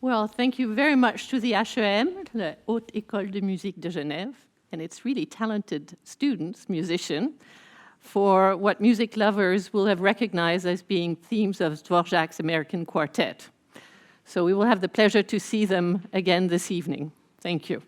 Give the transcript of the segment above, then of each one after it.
Well, thank you very much to the HEM, the Haute École de Musique de Genève, and its really talented students, musicians, for what music lovers will have recognized as being themes of Dvorak's American Quartet. So we will have the pleasure to see them again this evening. Thank you.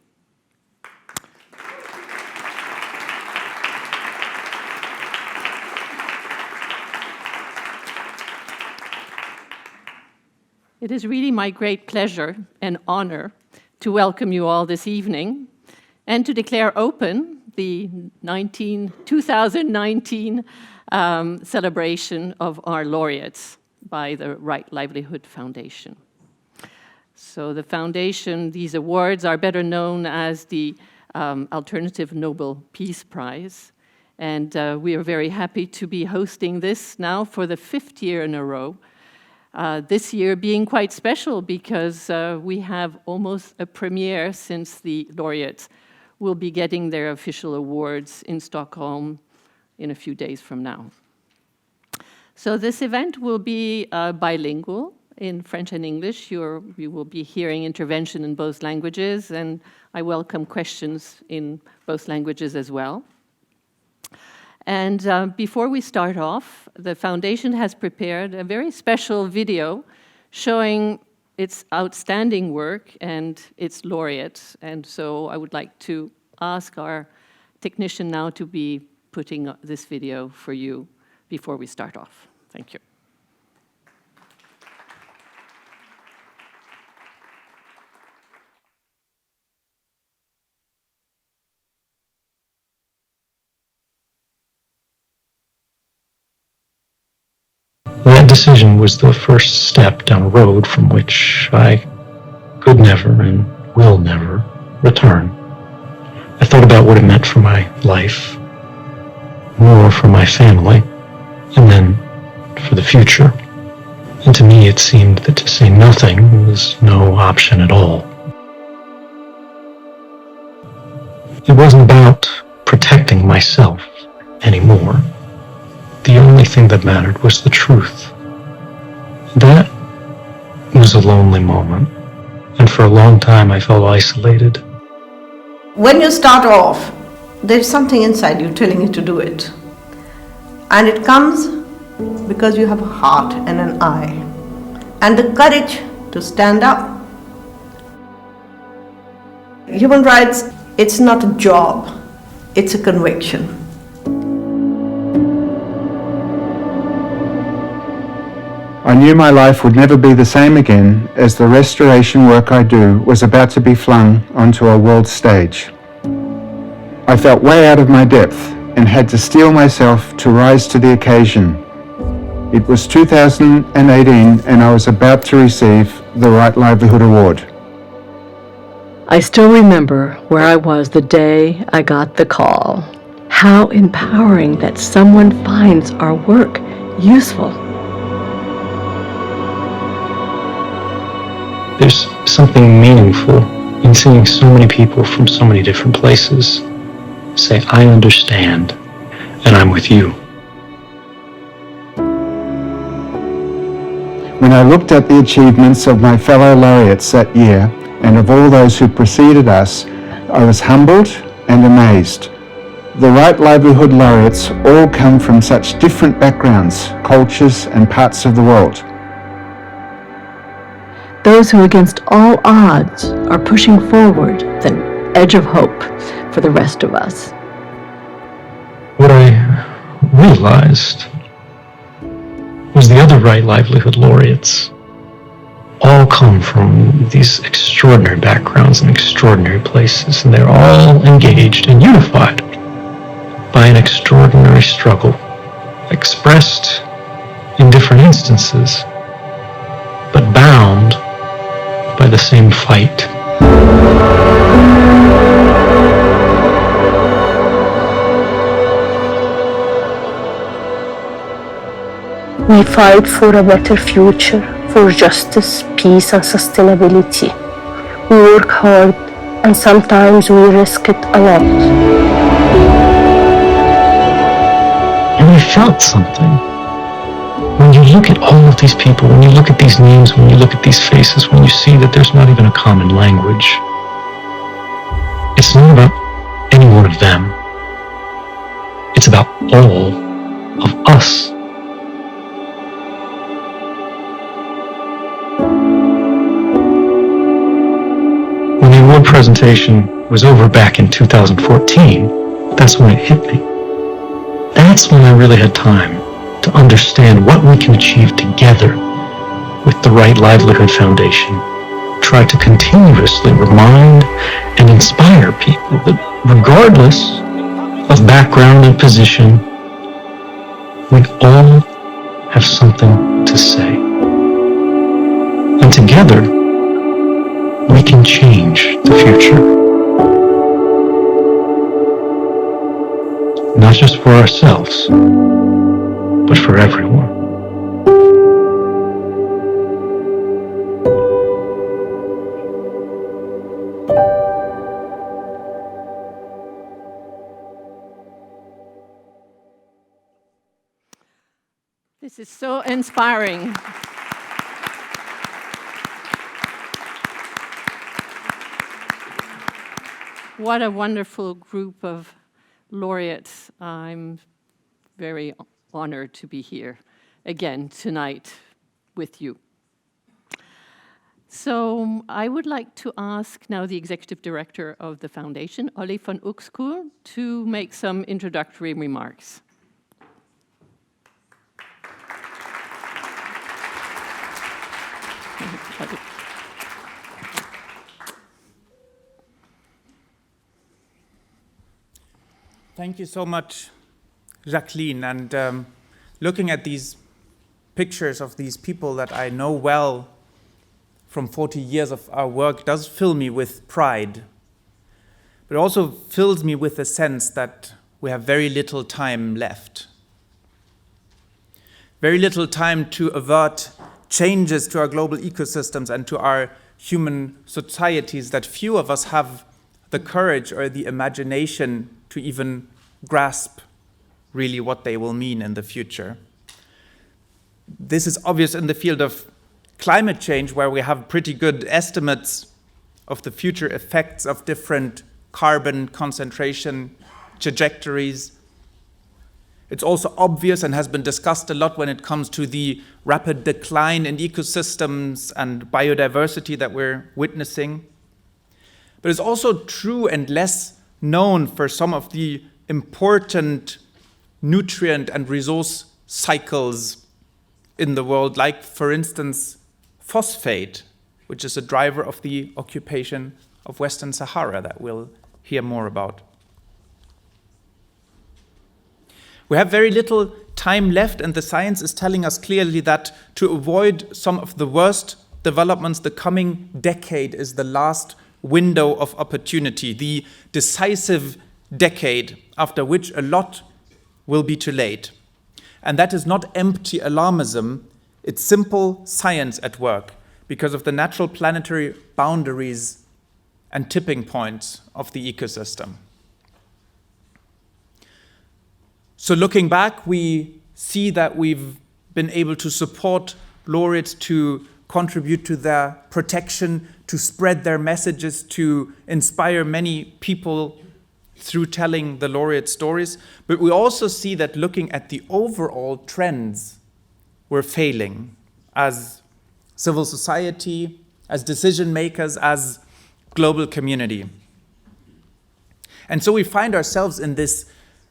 It is really my great pleasure and honor to welcome you all this evening and to declare open the 2019 celebration of our laureates by the Right Livelihood Foundation. So the foundation, these awards are better known as the Alternative Nobel Peace Prize. And we are very happy to be hosting this now for the 5th year in a row. This year being quite special because we have almost a premiere since the laureates will be getting their official awards in Stockholm in a few days from now. So this event will be bilingual in French and English. You will be hearing intervention in both languages, and I welcome questions in both languages as well. And before we start off, the foundation has prepared a very special video showing its outstanding work and its laureates. And so I would like to ask our technician now to be putting this video for you before we start off. Thank you. That decision was the first step down a road from which I could never and will never return. I thought about what it meant for my life, more for my family, and then for the future. And to me it seemed that to say nothing was no option at all. It wasn't about protecting myself anymore. The only thing that mattered was the truth. That was a lonely moment, and for a long time I felt isolated. When you start off, there's something inside you telling you to do it. And it comes because you have a heart and an eye, and the courage to stand up. Human rights, it's not a job, it's a conviction. I knew my life would never be the same again as the restoration work I do was about to be flung onto a world stage. I felt way out of my depth and had to steel myself to rise to the occasion. It was 2018 and I was about to receive the Right Livelihood Award. I still remember where I was the day I got the call. How empowering that someone finds our work useful. There's something meaningful in seeing so many people from so many different places say, I understand, and I'm with you. When I looked at the achievements of my fellow laureates that year and of all those who preceded us, I was humbled and amazed. The Right Livelihood laureates all come from such different backgrounds, cultures, and parts of the world. Those who against all odds are pushing forward the edge of hope for the rest of us. What I realized was the other Right Livelihood laureates all come from these extraordinary backgrounds and extraordinary places, and they're all engaged and unified by an extraordinary struggle, expressed in different instances, but bound by the same fight. We fight for a better future, for justice, peace, and sustainability. We work hard, and sometimes we risk it a lot. And I felt something. When you look at all of these people, when you look at these names, when you look at these faces, when you see that there's not even a common language, it's not about any one of them. It's about all of us. When the award presentation was over back in 2014, that's when it hit me. That's when I really had time to understand what we can achieve together with the Right Livelihood Foundation. Try to continuously remind and inspire people that regardless of background and position, we all have something to say. And together, we can change the future. Not just for ourselves, but for everyone. This is so inspiring. What a wonderful group of laureates. I'm very honored to be here again tonight with you. So I would like to ask now the executive director of the foundation, Olli van Uxkull, to make some introductory remarks. Thank you so much, Jacqueline. And looking at these pictures of these people that I know well from 40 years of our work does fill me with pride. But it also fills me with the sense that we have very little time left. Very little time to avert changes to our global ecosystems and to our human societies that few of us have the courage or the imagination to even grasp really what they will mean in the future. This is obvious in the field of climate change, where we have pretty good estimates of the future effects of different carbon concentration trajectories. It's also obvious and has been discussed a lot when it comes to the rapid decline in ecosystems and biodiversity that we're witnessing. But it's also true and less known for some of the important nutrient and resource cycles in the world, like, for instance, phosphate, which is a driver of the occupation of Western Sahara that we'll hear more about. We have very little time left, and the science is telling us clearly that to avoid some of the worst developments, the coming decade is the last window of opportunity, the decisive decade after which a lot will be too late. And that is not empty alarmism, it's simple science at work because of the natural planetary boundaries and tipping points of the ecosystem. So looking back, we see that we've been able to support laureates to contribute to their protection, to spread their messages, to inspire many people through telling the laureate stories. But we also see that looking at the overall trends, we're failing as civil society, as decision makers, as global community. And so we find ourselves in this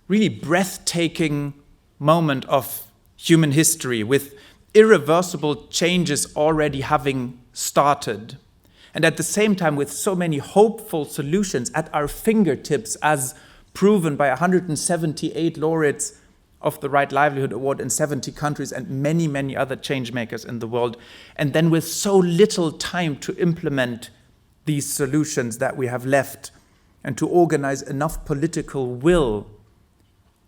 really breathtaking moment of human history with irreversible changes already having started. And at the same time, with so many hopeful solutions at our fingertips, as proven by 178 laureates of the Right Livelihood Award in 70 countries and many, many other change makers in the world. And then with so little time to implement these solutions that we have left and to organize enough political will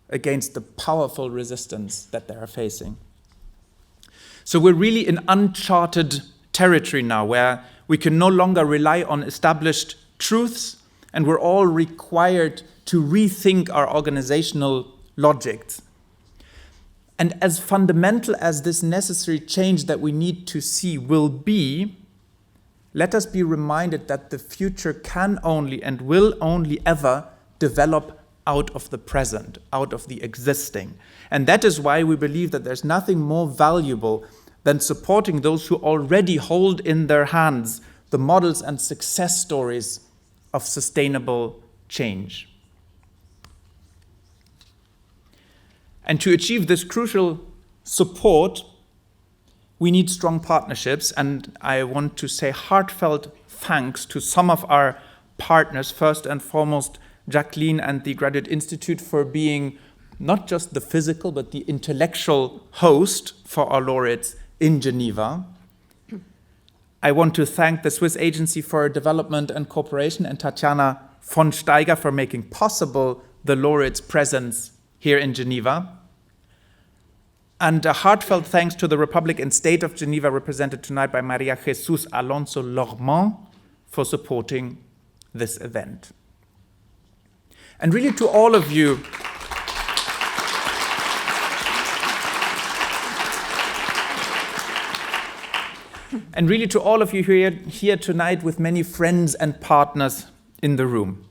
against the powerful resistance that they are facing. So we're really in uncharted territory now, where we can no longer rely on established truths, and we're all required to rethink our organizational logics. And as fundamental as this necessary change that we need to see will be, let us be reminded that the future can only and will only ever develop out of the present, out of the existing. And that is why we believe that there's nothing more valuable than supporting those who already hold in their hands the models and success stories of sustainable change. And to achieve this crucial support, we need strong partnerships, and I want to say heartfelt thanks to some of our partners, first and foremost Jacqueline and the Graduate Institute for being not just the physical but the intellectual host for our laureates in Geneva. I want to thank the Swiss Agency for Development and Cooperation and Tatjana von Steiger for making possible the laureates' presence here in Geneva. And a heartfelt thanks to the Republic and State of Geneva, represented tonight by Maria Jesus Alonso Lormand, for supporting this event. And really to all of you, who are here tonight with many friends and partners in the room.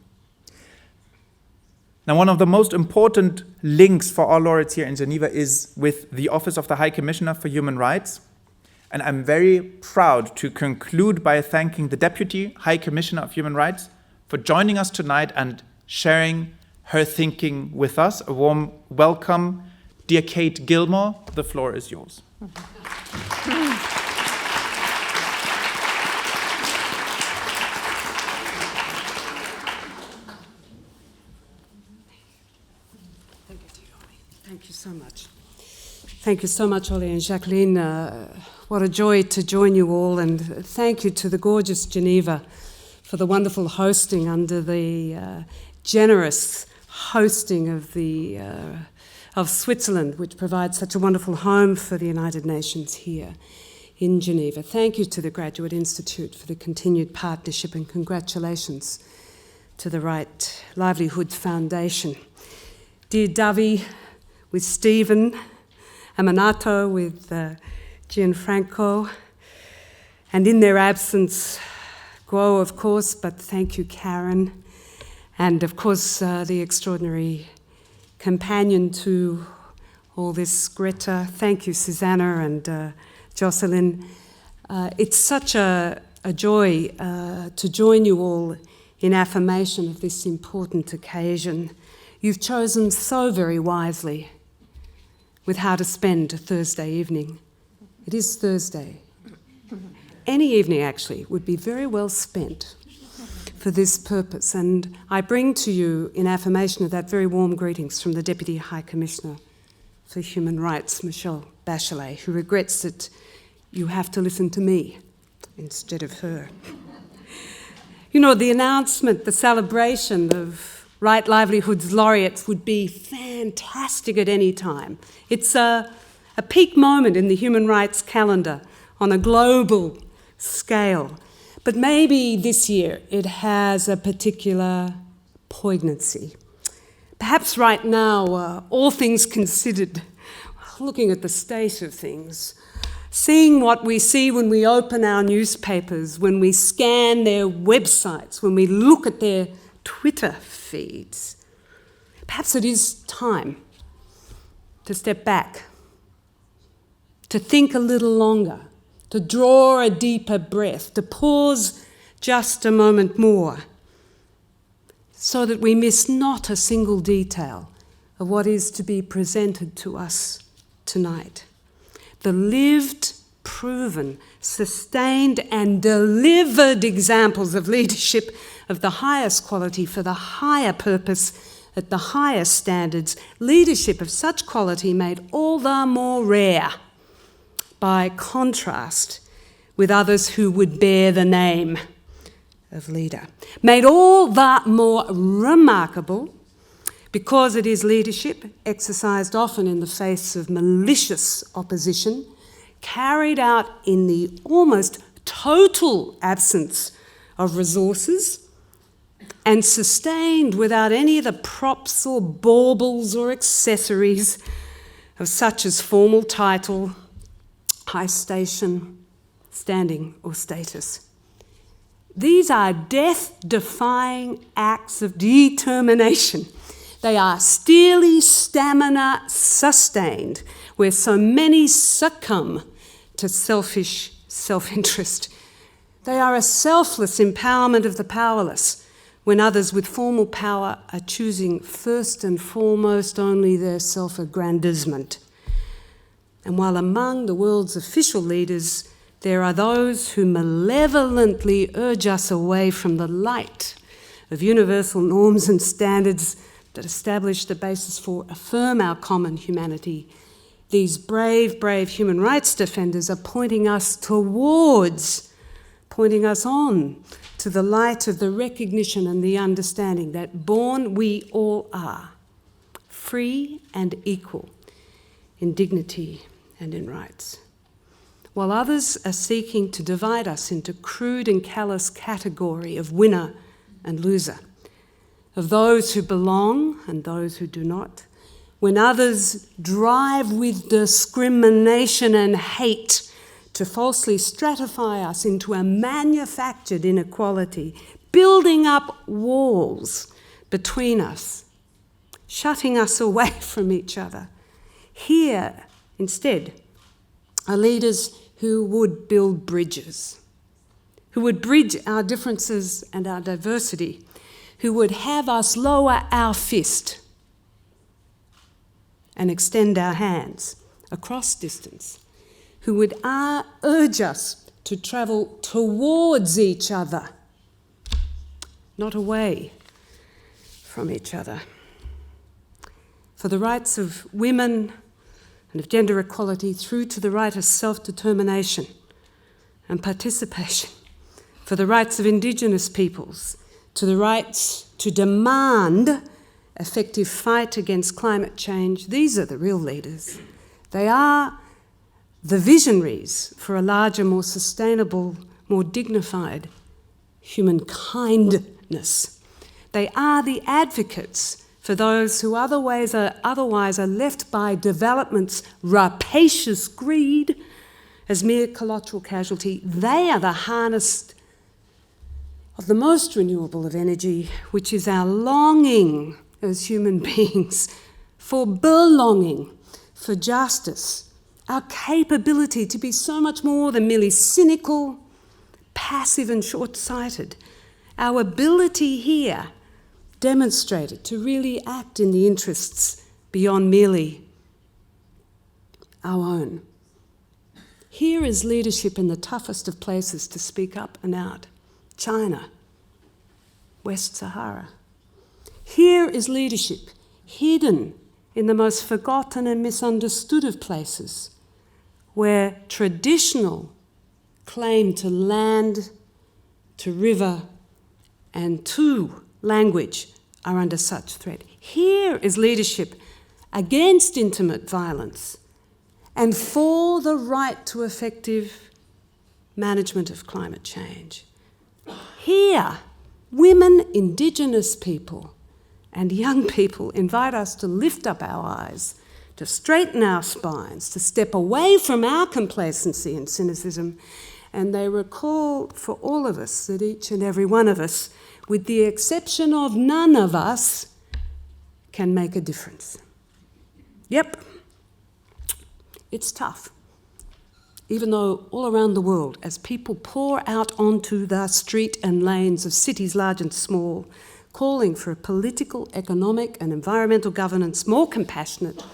Now, one of the most important links for our laureates here in Geneva is with the Office of the High Commissioner for Human Rights. And I'm very proud to conclude by thanking the Deputy High Commissioner of Human Rights for joining us tonight and sharing her thinking with us. A warm welcome. Dear Kate Gilmore, the floor is yours. Thank you so much. Thank you so much, Ollie and Jacqueline. What a joy to join you all, and thank you to the gorgeous Geneva for the wonderful hosting under the generous hosting of Switzerland, which provides such a wonderful home for the United Nations here in Geneva. Thank you to the Graduate Institute for the continued partnership, and congratulations to the Right Livelihood Foundation. Dear Davi, with Stephen, Aminato, with Franco, and in their absence, Guo, of course, but thank you, Karen, and of course, the extraordinary companion to all this, Greta. Thank you, Susanna and Jocelyn. It's such a joy to join you all in affirmation of this important occasion. You've chosen so very wisely with how to spend a Thursday evening. It is Thursday. Any evening, actually, would be very well spent for this purpose. And I bring to you, in affirmation of that, very warm greetings from the Deputy High Commissioner for Human Rights, Michelle Bachelet, who regrets that you have to listen to me instead of her. You know, the announcement, the celebration of Right Livelihood's laureates would be fantastic at any time. It's a peak moment in the human rights calendar on a global scale. But maybe this year it has a particular poignancy. Perhaps right now, all things considered, looking at the state of things, seeing what we see when we open our newspapers, when we scan their websites, when we look at their Twitter feeds, perhaps it is time to step back, to think a little longer, to draw a deeper breath, to pause just a moment more, so that we miss not a single detail of what is to be presented to us tonight. The lived, proven, sustained, and delivered examples of leadership of the highest quality for the higher purpose at the highest standards, leadership of such quality made all the more rare by contrast with others who would bear the name of leader, made all that more remarkable because it is leadership exercised often in the face of malicious opposition, carried out in the almost total absence of resources, and sustained without any of the props or baubles or accessories of such as formal title, high station, standing, or status. These are death-defying acts of determination. They are steely stamina sustained, where so many succumb to selfish self-interest. They are a selfless empowerment of the powerless, when others with formal power are choosing first and foremost only their self-aggrandizement. And while among the world's official leaders, there are those who malevolently urge us away from the light of universal norms and standards that establish the basis for affirm our common humanity, these brave, brave human rights defenders are pointing us on to the light of the recognition and the understanding that born we all are, free and equal in dignity and in rights. While others are seeking to divide us into crude and callous category of winner and loser, of those who belong and those who do not, when others drive with discrimination and hate to falsely stratify us into a manufactured inequality, building up walls between us, shutting us away from each other. Here, instead, are leaders who would build bridges, who would bridge our differences and our diversity, who would have us lower our fist and extend our hands across distance, who would urge us to travel towards each other, not away from each other. For the rights of women and of gender equality through to the right of self-determination and participation, for the rights of Indigenous peoples, to the rights to demand effective fight against climate change. These are the real leaders. They are the visionaries for a larger, more sustainable, more dignified human kindness. They are the advocates for those who otherwise are left by development's rapacious greed as mere collateral casualty. They are the harness of the most renewable of energy, which is our longing as human beings for belonging, for justice, our capability to be so much more than merely cynical, passive and short-sighted, our ability here demonstrated to really act in the interests beyond merely our own. Here is leadership in the toughest of places to speak up and out. China, West Sahara. Here is leadership hidden in the most forgotten and misunderstood of places, where traditional claim to land, to river, and to language are under such threat. Here is leadership against intimate violence and for the right to effective management of climate change. Here, women, Indigenous people, and young people invite us to lift up our eyes, to straighten our spines, to step away from our complacency and cynicism. And they recall for all of us that each and every one of us, with the exception of none of us, can make a difference. Yep, it's tough. Even though all around the world, as people pour out onto the street and lanes of cities large and small, calling for a political, economic and environmental governance more compassionate,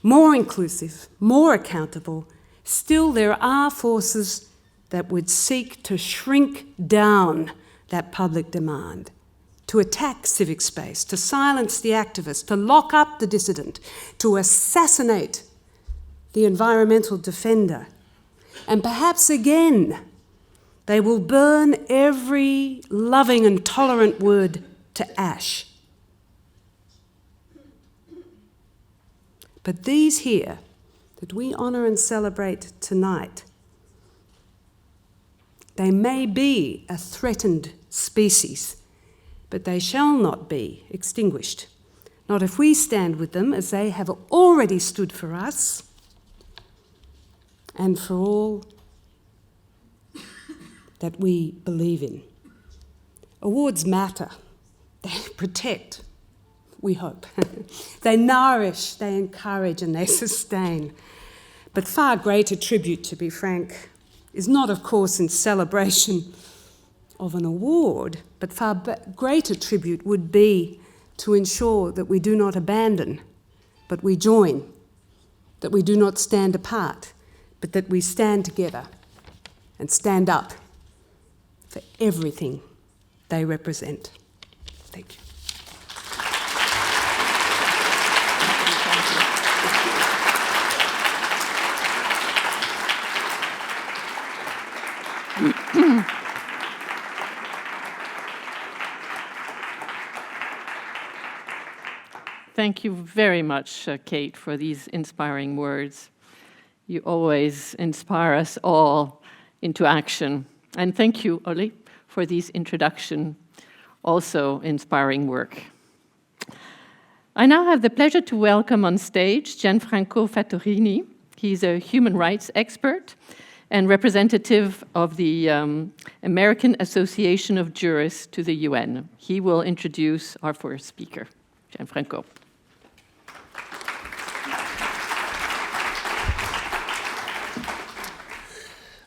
more inclusive, more accountable, still there are forces that would seek to shrink down that public demand, to attack civic space, to silence the activist, to lock up the dissident, to assassinate the environmental defender. And perhaps again, they will burn every loving and tolerant word to ash. But these here that we honour and celebrate tonight, they may be a threatened species, but they shall not be extinguished, not if we stand with them as they have already stood for us and for all that we believe in. Awards matter. They protect, we hope. They nourish, they encourage, and they sustain. But far greater tribute, to be frank, is not, of course, in celebration of an award, but far greater tribute would be to ensure that we do not abandon, but we join, that we do not stand apart, but that we stand together and stand up for everything they represent. Thank you. Thank you very much, Kate, for these inspiring words. You always inspire us all into action. And thank you, Oli, for these introduction, also inspiring work. I now have the pleasure to welcome on stage Franco Fettuccini. He's a human rights expert and representative of the American Association of Jurists to the UN. He will introduce our first speaker, Franco.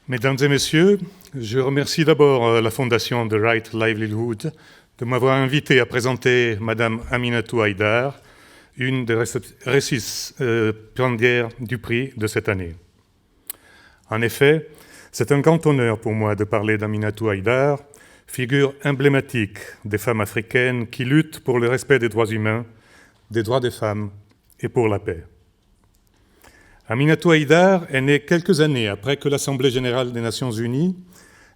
Mesdames et messieurs, je remercie d'abord la fondation de Right Livelihood de m'avoir invité à présenter Madame Aminatou Haïdar, une des récipiendaires du prix de cette année. En effet, c'est un grand honneur pour moi de parler d'Aminatou Haïdar, figure emblématique des femmes africaines qui luttent pour le respect des droits humains, des droits des femmes et pour la paix. Aminatou Haïdar est née quelques années après que l'Assemblée générale des Nations unies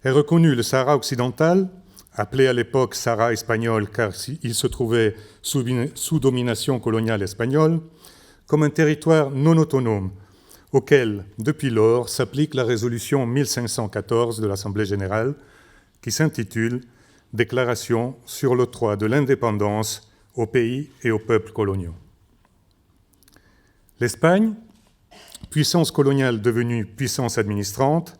ait reconnu le Sahara occidental, appelé à l'époque Sahara espagnol car il se trouvait sous domination coloniale espagnole, comme un territoire non autonome, auquel, depuis lors, s'applique la résolution 1514 de l'Assemblée générale, qui s'intitule « Déclaration sur l'octroi de l'indépendance aux pays et aux peuples coloniaux ». L'Espagne, puissance coloniale devenue puissance administrante,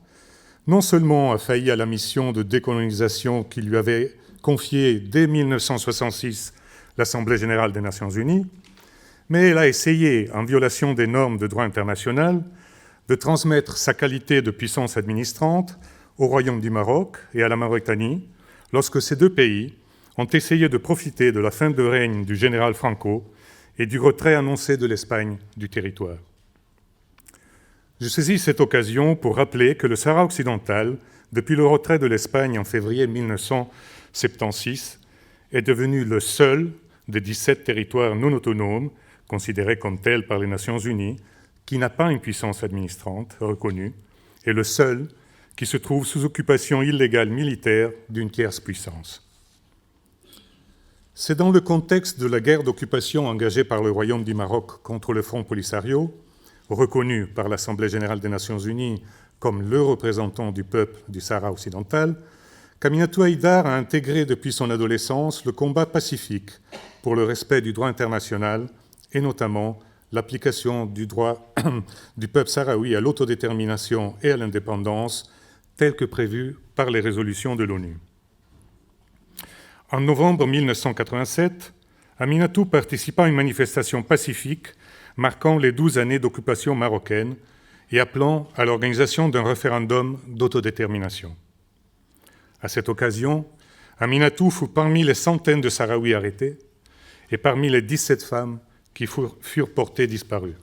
non seulement a failli à la mission de décolonisation qui lui avait confiée dès 1966 l'Assemblée générale des Nations unies, mais elle a essayé, en violation des normes de droit international, de transmettre sa qualité de puissance administrante au Royaume du Maroc et à la Mauritanie, lorsque ces deux pays ont essayé de profiter de la fin de règne du général Franco et du retrait annoncé de l'Espagne du territoire. Je saisis cette occasion pour rappeler que le Sahara occidental, depuis le retrait de l'Espagne en février 1976, est devenu le seul des 17 territoires non autonomes, considérés comme tels par les Nations unies, qui n'a pas une puissance administrante reconnue, et le seul qui se trouve sous occupation illégale militaire d'une tierce puissance. C'est dans le contexte de la guerre d'occupation engagée par le Royaume du Maroc contre le Front Polisario, reconnu par l'Assemblée générale des Nations unies comme le représentant du peuple du Sahara occidental, qu'Aminatou Haïdar a intégré depuis son adolescence le combat pacifique pour le respect du droit international et notamment l'application du droit du peuple sahraoui à l'autodétermination et à l'indépendance tel que prévu par les résolutions de l'ONU. En novembre 1987, Aminatou participa à une manifestation pacifique marquant les 12 années d'occupation marocaine et appelant à l'organisation d'un référendum d'autodétermination. À cette occasion, Aminatou fut parmi les centaines de Sahraouis arrêtés et parmi les 17 femmes qui furent portées disparues.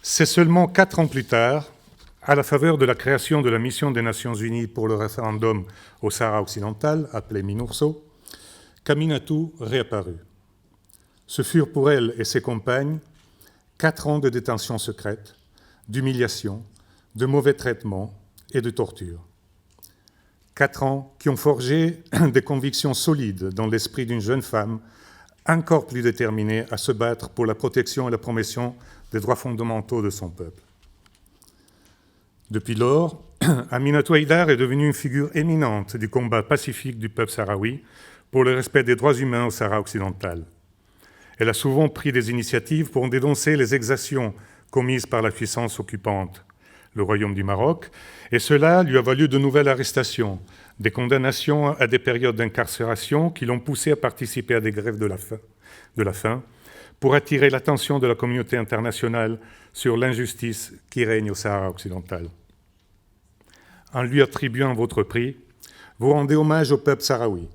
C'est seulement 4 ans plus tard, à la faveur de la création de la mission des Nations unies pour le référendum au Sahara occidental, appelée MINURSO, qu'Aminatou réapparut. Ce furent pour elle et ses compagnes 4 ans de détention secrète, d'humiliation, de mauvais traitements et de torture. 4 ans qui ont forgé des convictions solides dans l'esprit d'une jeune femme encore plus déterminée à se battre pour la protection et la promotion des droits fondamentaux de son peuple. Depuis lors, Aminatou Haïdar est devenue une figure éminente du combat pacifique du peuple sahraoui pour le respect des droits humains au Sahara occidental. Elle a souvent pris des initiatives pour dénoncer les exactions commises par la puissance occupante, le Royaume du Maroc, et cela lui a valu de nouvelles arrestations, des condamnations à des périodes d'incarcération qui l'ont poussé à participer à des grèves de la faim pour attirer l'attention de la communauté internationale sur l'injustice qui règne au Sahara occidental. En lui attribuant votre prix, vous rendez hommage au peuple sahraoui,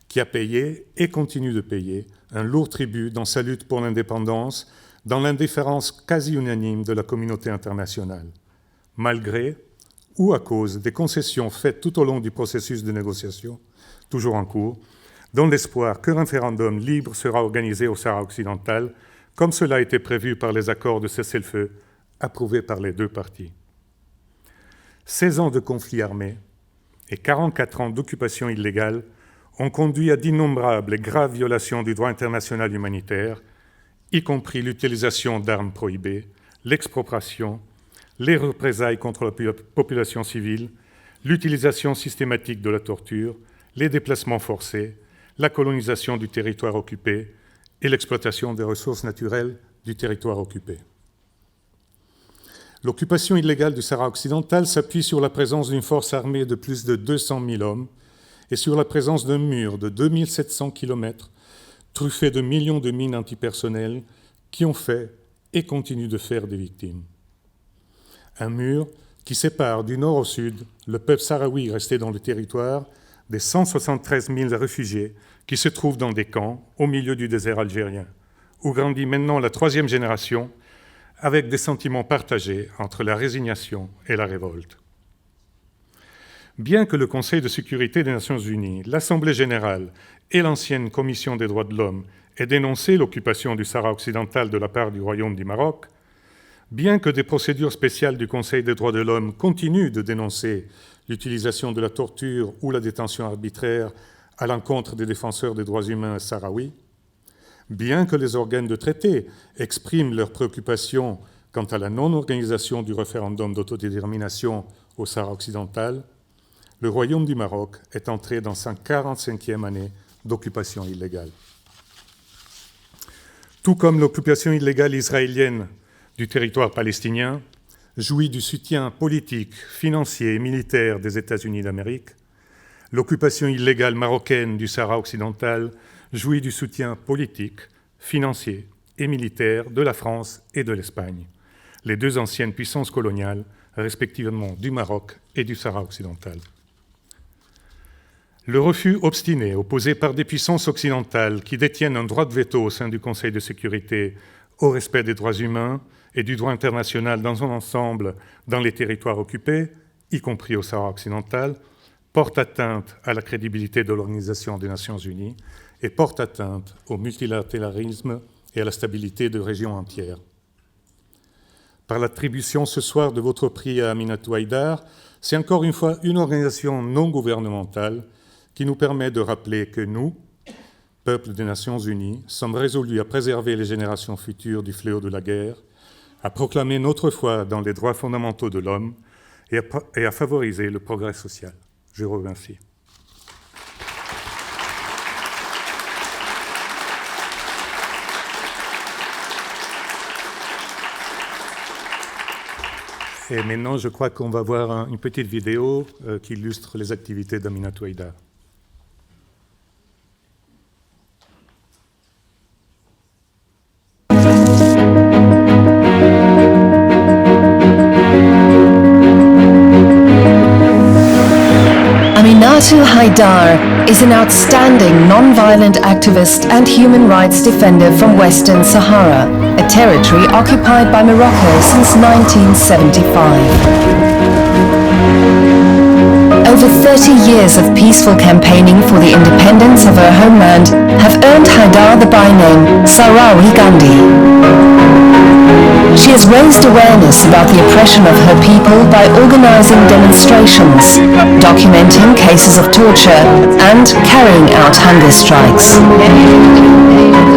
qui a payé et continue de payer un lourd tribut dans sa lutte pour l'indépendance, dans l'indifférence quasi unanime de la communauté internationale, malgré ou à cause des concessions faites tout au long du processus de négociation, toujours en cours, dans l'espoir qu'un référendum libre sera organisé au Sahara occidental, comme cela a été prévu par les accords de cessez-le-feu approuvés par les deux parties. 16 ans de conflit armé et 44 ans d'occupation illégale ont conduit à d'innombrables et graves violations du droit international humanitaire, y compris l'utilisation d'armes prohibées, l'expropriation, les représailles contre la population civile, l'utilisation systématique de la torture, les déplacements forcés, la colonisation du territoire occupé et l'exploitation des ressources naturelles du territoire occupé. L'occupation illégale du Sahara occidental s'appuie sur la présence d'une force armée de plus de 200 000 hommes et sur la présence d'un mur de 2700 km truffé de millions de mines antipersonnelles qui ont fait et continuent de faire des victimes. Un mur qui sépare du nord au sud le peuple sahraoui resté dans le territoire des 173 000 réfugiés qui se trouvent dans des camps au milieu du désert algérien, où grandit maintenant la troisième génération avec des sentiments partagés entre la résignation et la révolte. Bien que le Conseil de sécurité des Nations Unies, l'Assemblée générale et l'ancienne Commission des droits de l'homme aient dénoncé l'occupation du Sahara occidental de la part du Royaume du Maroc, bien que des procédures spéciales du Conseil des droits de l'homme continuent de dénoncer l'utilisation de la torture ou la détention arbitraire à l'encontre des défenseurs des droits humains sahraouis, bien que les organes de traité expriment leurs préoccupations quant à la non-organisation du référendum d'autodétermination au Sahara occidental, le Royaume du Maroc est entré dans sa 45e année d'occupation illégale. Tout comme l'occupation illégale israélienne du territoire palestinien jouit du soutien politique, financier et militaire des États-Unis d'Amérique, l'occupation illégale marocaine du Sahara occidental jouit du soutien politique, financier et militaire de la France et de l'Espagne, les deux anciennes puissances coloniales, respectivement du Maroc et du Sahara occidental. Le refus obstiné, opposé par des puissances occidentales qui détiennent un droit de veto au sein du Conseil de sécurité au respect des droits humains et du droit international dans son ensemble dans les territoires occupés, y compris au Sahara occidental, porte atteinte à la crédibilité de l'Organisation des Nations Unies et porte atteinte au multilatéralisme et à la stabilité de régions entières. Par l'attribution ce soir de votre prix à Aminatou Haïdar, c'est encore une fois une organisation non gouvernementale qui nous permet de rappeler que nous, peuple des Nations Unies, sommes résolus à préserver les générations futures du fléau de la guerre, à proclamer notre foi dans les droits fondamentaux de l'homme et à favoriser le progrès social. Je vous remercie. Et maintenant, je crois qu'on va voir une petite vidéo qui illustre les activités d'Aminatou Haïdar. Aminatou Haïdar is an outstanding non-violent activist and human rights defender from Western Sahara, a territory occupied by Morocco since 1975. Over 30 years of peaceful campaigning for the independence of her homeland have earned Haïdar the byname Sahrawi Gandhi. She has raised awareness about the oppression of her people by organizing demonstrations, documenting cases of torture, and carrying out hunger strikes.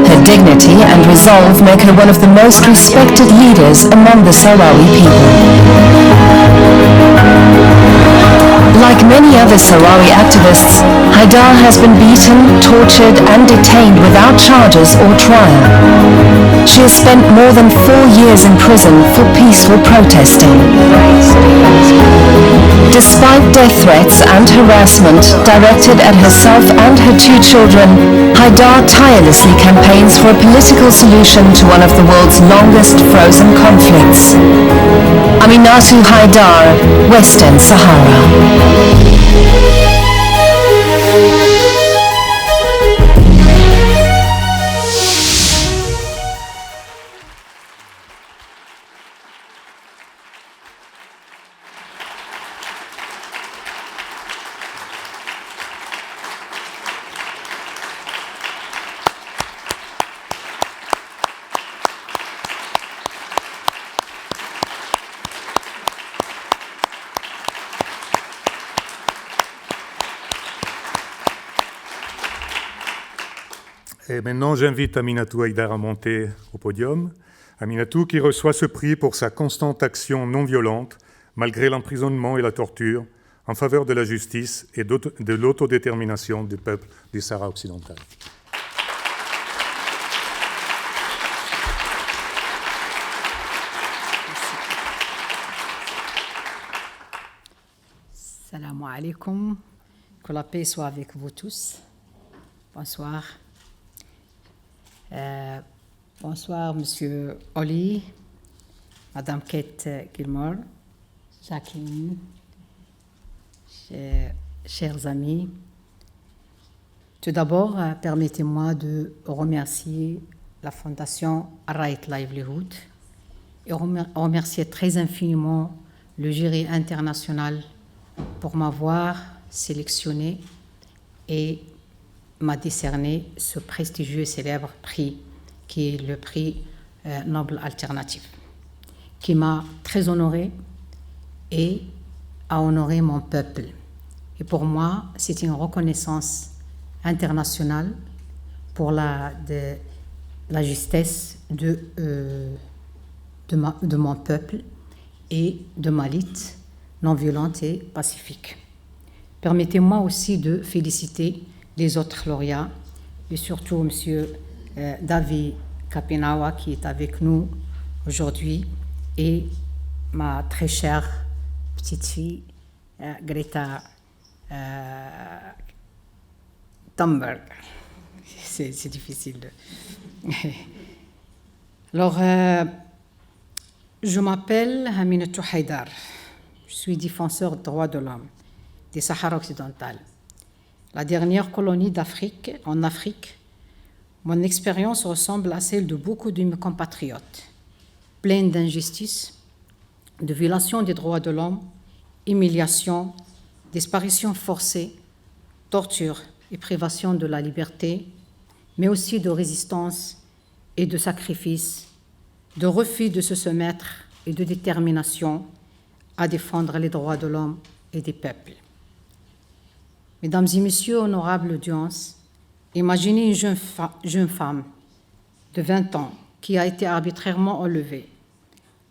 Her dignity and resolve make her one of the most respected leaders among the Sahrawi people. Like many other Sahrawi activists, Haidar has been beaten, tortured, and detained without charges or trial. She has spent more than 4 years in prison for peaceful protesting. Despite death threats and harassment directed at herself and her 2 children, Haidar tirelessly campaigns for a political solution to one of the world's longest frozen conflicts. Aminatu Haidar, Western Sahara. Et maintenant, j'invite Aminatou Haidar à monter au podium. Aminatou qui reçoit ce prix pour sa constante action non violente, malgré l'emprisonnement et la torture, en faveur de la justice et de l'autodétermination du peuple du Sahara occidental. Salam alaikum. Que la paix soit avec vous tous. Bonsoir. Bonsoir, Monsieur Oli, Madame Kate Gilmore, Jacqueline, chers amis. Tout d'abord, permettez-moi de remercier la Fondation Right Livelihood et remercier très infiniment le jury international pour m'avoir sélectionné et m'a décerné ce prestigieux et célèbre prix qui est le prix Nobel Alternative, qui m'a très honorée et a honoré mon peuple. Et pour moi, c'est une reconnaissance internationale pour la justesse de mon peuple et de ma lutte non violente et pacifique. Permettez-moi aussi de féliciter les autres lauréats, et surtout M. David Kapinawa qui est avec nous aujourd'hui, et ma très chère petite fille Greta Thunberg. C'est difficile de... Alors, je m'appelle Aminatou Haidar. Je suis défenseur des droits de l'homme des Sahara occidental. La dernière colonie d'Afrique, en Afrique, mon expérience ressemble à celle de beaucoup de mes compatriotes, pleine d'injustices, de violations des droits de l'homme, humiliations, disparitions forcées, torture et privation de la liberté, mais aussi de résistance et de sacrifice, de refus de se soumettre et de détermination à défendre les droits de l'homme et des peuples. Mesdames et messieurs, honorables audience, imaginez une jeune femme de 20 ans qui a été arbitrairement enlevée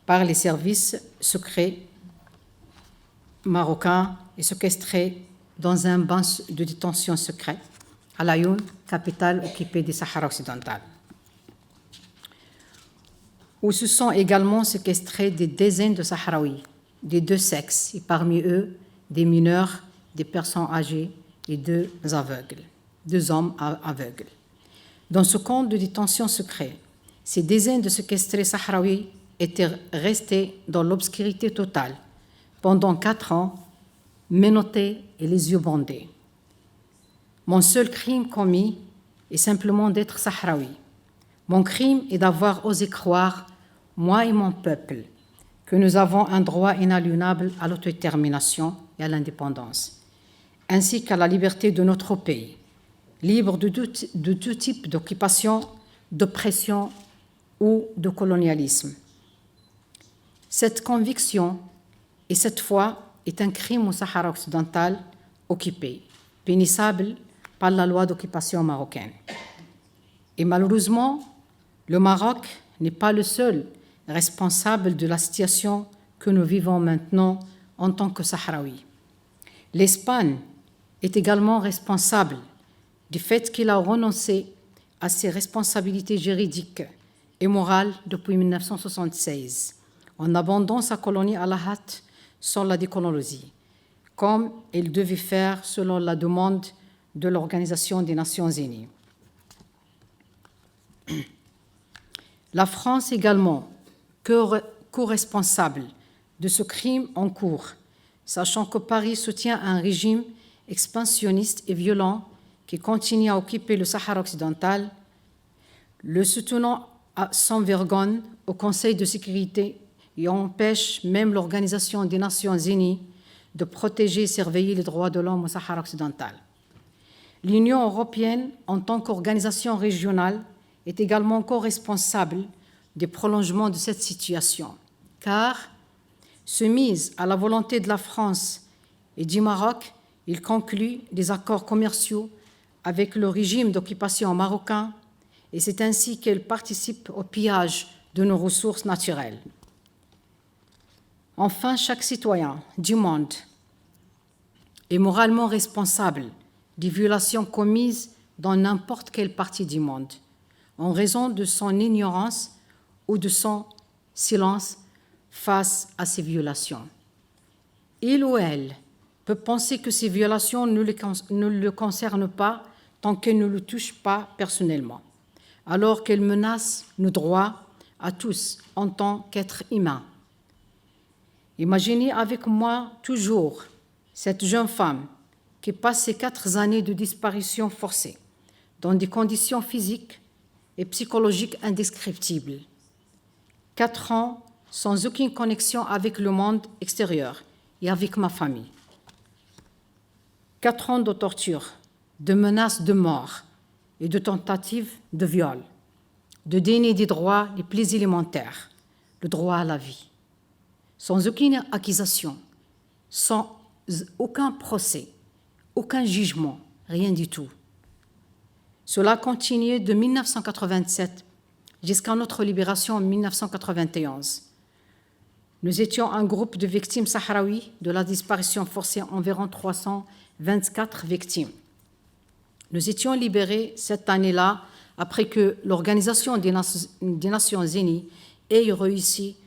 par les services secrets marocains et séquestrée dans un banc de détention secret à Laayoune, capitale occupée du Sahara occidental, où se sont également séquestrés des dizaines de Sahraouis des 2 sexes, et parmi eux des mineurs, des personnes âgées et 2 hommes aveugles. Dans ce camp de détention secret, ces dizaines de séquestrés sahraouis étaient restés dans l'obscurité totale pendant 4 ans, menottés et les yeux bandés. Mon seul crime commis est simplement d'être sahraoui. Mon crime est d'avoir osé croire, moi et mon peuple, que nous avons un droit inaliénable à l'autodétermination et à l'indépendance, ainsi qu'à la liberté de notre pays, libre de tout type d'occupation, d'oppression ou de colonialisme. Cette conviction, et cette foi, est un crime au Sahara occidental occupé, punissable par la loi d'occupation marocaine. Et malheureusement, le Maroc n'est pas le seul responsable de la situation que nous vivons maintenant en tant que Sahraouis. L'Espagne est également responsable du fait qu'il a renoncé à ses responsabilités juridiques et morales depuis 1976, en abandonnant sa colonie à la hâte sans la décolonisation, comme il devait faire selon la demande de l'Organisation des Nations Unies. La France également, co-responsable de ce crime en cours, sachant que Paris soutient un régime expansionniste et violent qui continue à occuper le Sahara occidental, le soutenant sans vergogne au Conseil de sécurité et empêche même l'Organisation des Nations Unies de protéger et surveiller les droits de l'homme au Sahara occidental. L'Union européenne, en tant qu'organisation régionale, est également co-responsable des prolongements de cette situation, car, soumise à la volonté de la France et du Maroc, il conclut des accords commerciaux avec le régime d'occupation marocain, et c'est ainsi qu'elle participe au pillage de nos ressources naturelles. Enfin, chaque citoyen du monde est moralement responsable des violations commises dans n'importe quelle partie du monde, en raison de son ignorance ou de son silence face à ces violations. Il ou elle peut penser que ces violations ne le concernent pas tant qu'elles ne le touchent pas personnellement, alors qu'elles menacent nos droits à tous en tant qu'êtres humains. Imaginez avec moi toujours cette jeune femme qui passe ses 4 années de disparition forcée dans des conditions physiques et psychologiques indescriptibles. 4 ans sans aucune connexion avec le monde extérieur et avec ma famille. 4 ans de torture, de menaces de mort et de tentatives de viol, de déni des droits les plus élémentaires, le droit à la vie, sans aucune accusation, sans aucun procès, aucun jugement, rien du tout. Cela continuait de 1987 jusqu'à notre libération en 1991. Nous étions un groupe de victimes sahraouis de la disparition forcée, environ 324 victimes. Nous étions libérés cette année-là après que l'Organisation des Nations Unies ait réussi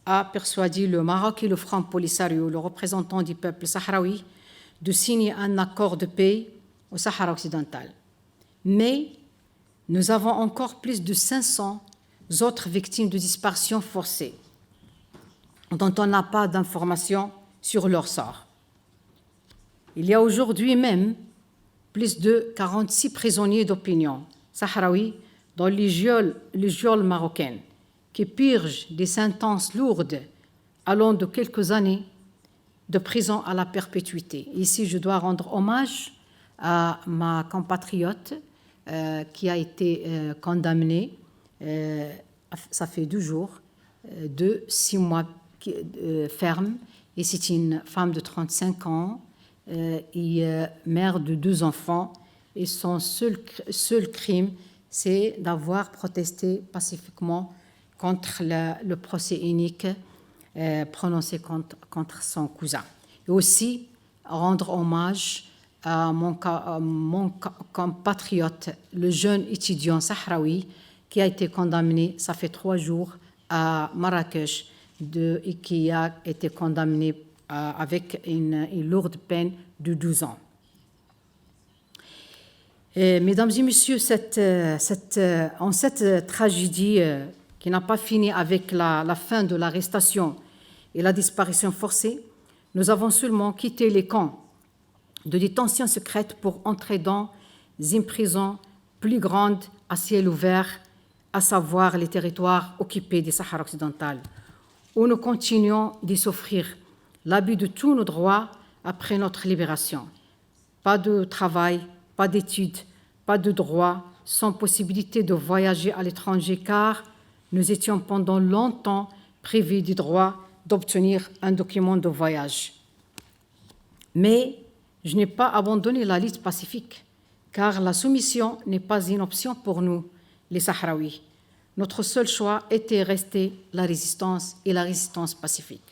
à persuader le Maroc et le Front Polisario, le représentant du peuple sahraoui, de signer un accord de paix au Sahara occidental. Mais nous avons encore plus de 500 autres victimes de disparition forcée dont on n'a pas d'informations sur leur sort. Il y a aujourd'hui même plus de 46 prisonniers d'opinion sahraouis dans les geôles marocaines qui purgent des sentences lourdes allant de quelques années de prison à la perpétuité. Ici, je dois rendre hommage à ma compatriote qui a été condamnée, ça fait 2 jours, de 6 mois ferme, et c'est une femme de 35 ans et mère de 2 enfants, et son seul crime, c'est d'avoir protesté pacifiquement contre le procès unique prononcé contre son cousin. Et aussi rendre hommage à mon compatriote, le jeune étudiant sahraoui, qui a été condamné, ça fait 3 jours, à Marrakech, et qui a été condamné avec une lourde peine de 12 ans. Et, mesdames et messieurs, cette tragédie qui n'a pas fini avec la fin de l'arrestation et la disparition forcée, nous avons seulement quitté les camps de détention secrète pour entrer dans une prison plus grande à ciel ouvert, à savoir les territoires occupés du Sahara occidental, où nous continuons d'y souffrir l'abus de tous nos droits après notre libération. Pas de travail, pas d'études, pas de droits, sans possibilité de voyager à l'étranger, car nous étions pendant longtemps privés du droit d'obtenir un document de voyage. Mais je n'ai pas abandonné la lutte pacifique, car la soumission n'est pas une option pour nous, les Sahraouis. Notre seul choix était resté la résistance et la résistance pacifique.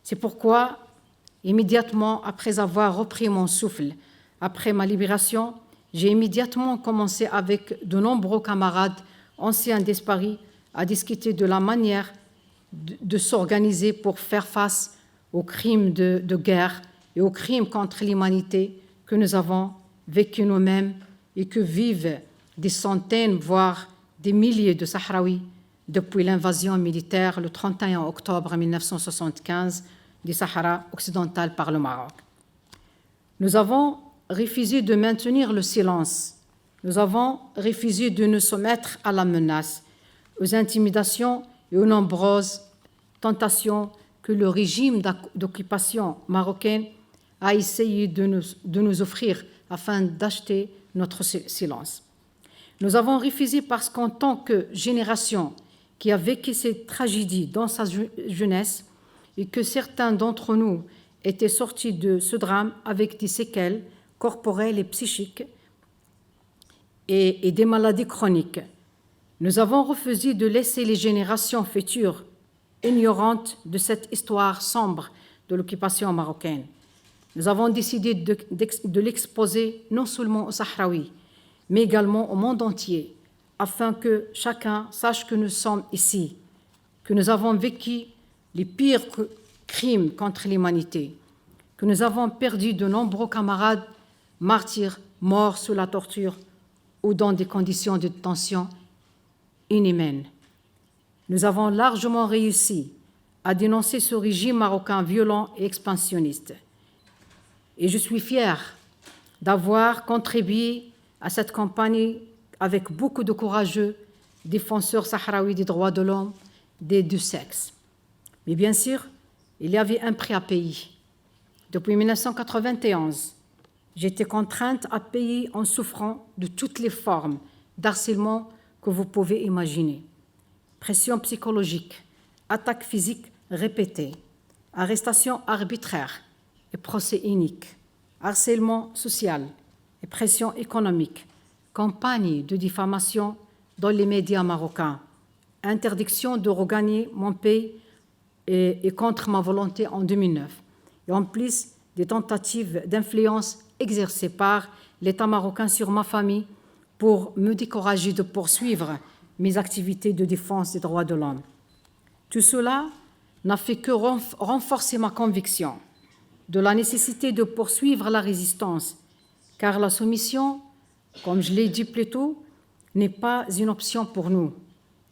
C'est pourquoi Immédiatement après avoir repris mon souffle, après ma libération, j'ai immédiatement commencé avec de nombreux camarades anciens disparus à discuter de la manière de s'organiser pour faire face aux crimes de guerre et aux crimes contre l'humanité que nous avons vécus nous-mêmes et que vivent des centaines, voire des milliers de Sahraouis depuis l'invasion militaire le 31 octobre 1975 du Sahara occidental par le Maroc. Nous avons refusé de maintenir le silence. Nous avons refusé de nous soumettre à la menace, aux intimidations et aux nombreuses tentations que le régime d'occupation marocaine a essayé de nous offrir afin d'acheter notre silence. Nous avons refusé parce qu'en tant que génération qui a vécu ces tragédies dans sa jeunesse et que certains d'entre nous étaient sortis de ce drame avec des séquelles corporelles et psychiques et des maladies chroniques, nous avons refusé de laisser les générations futures ignorantes de cette histoire sombre de l'occupation marocaine. Nous avons décidé de l'exposer non seulement aux Sahraouis, mais également au monde entier, afin que chacun sache que nous sommes ici, que nous avons vécu les pires crimes contre l'humanité, que nous avons perdu de nombreux camarades martyrs morts sous la torture ou dans des conditions de détention inhumaines. Nous avons largement réussi à dénoncer ce régime marocain violent et expansionniste. Et je suis fière d'avoir contribué à cette campagne avec beaucoup de courageux défenseurs sahraouis des droits de l'homme des deux sexes. Mais bien sûr, il y avait un prix à payer. Depuis 1991, j'étais contrainte à payer en souffrant de toutes les formes d'harcèlement que vous pouvez imaginer. Pression psychologique, attaques physiques répétées, arrestations arbitraires et procès uniques, harcèlement social et pression économique, campagne de diffamation dans les médias marocains, interdiction de regagner mon pays et contre ma volonté en 2009, et en plus des tentatives d'influence exercées par l'État marocain sur ma famille pour me décourager de poursuivre mes activités de défense des droits de l'homme. Tout cela n'a fait que renforcer ma conviction de la nécessité de poursuivre la résistance, car la soumission, comme je l'ai dit plus tôt, n'est pas une option pour nous.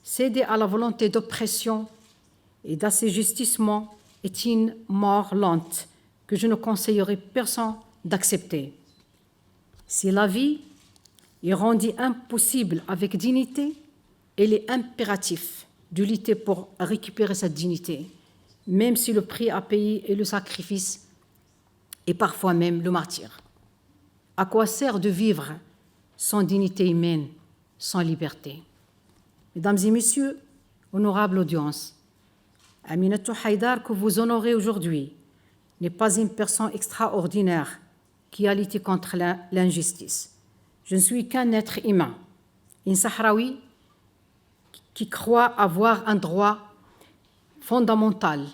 Céder à la volonté d'oppression et d'assujettissement est une mort lente que je ne conseillerais personne d'accepter. Si la vie est rendue impossible avec dignité, il est impératif de lutter pour récupérer cette dignité, même si le prix à payer est le sacrifice et parfois même le martyre. À quoi sert de vivre sans dignité humaine, sans liberté? Mesdames et messieurs, honorable audience, Aminatou Haïdar, que vous honorez aujourd'hui, n'est pas une personne extraordinaire qui a lutté contre l'injustice. Je ne suis qu'un être humain, une Sahraoui qui croit avoir un droit fondamental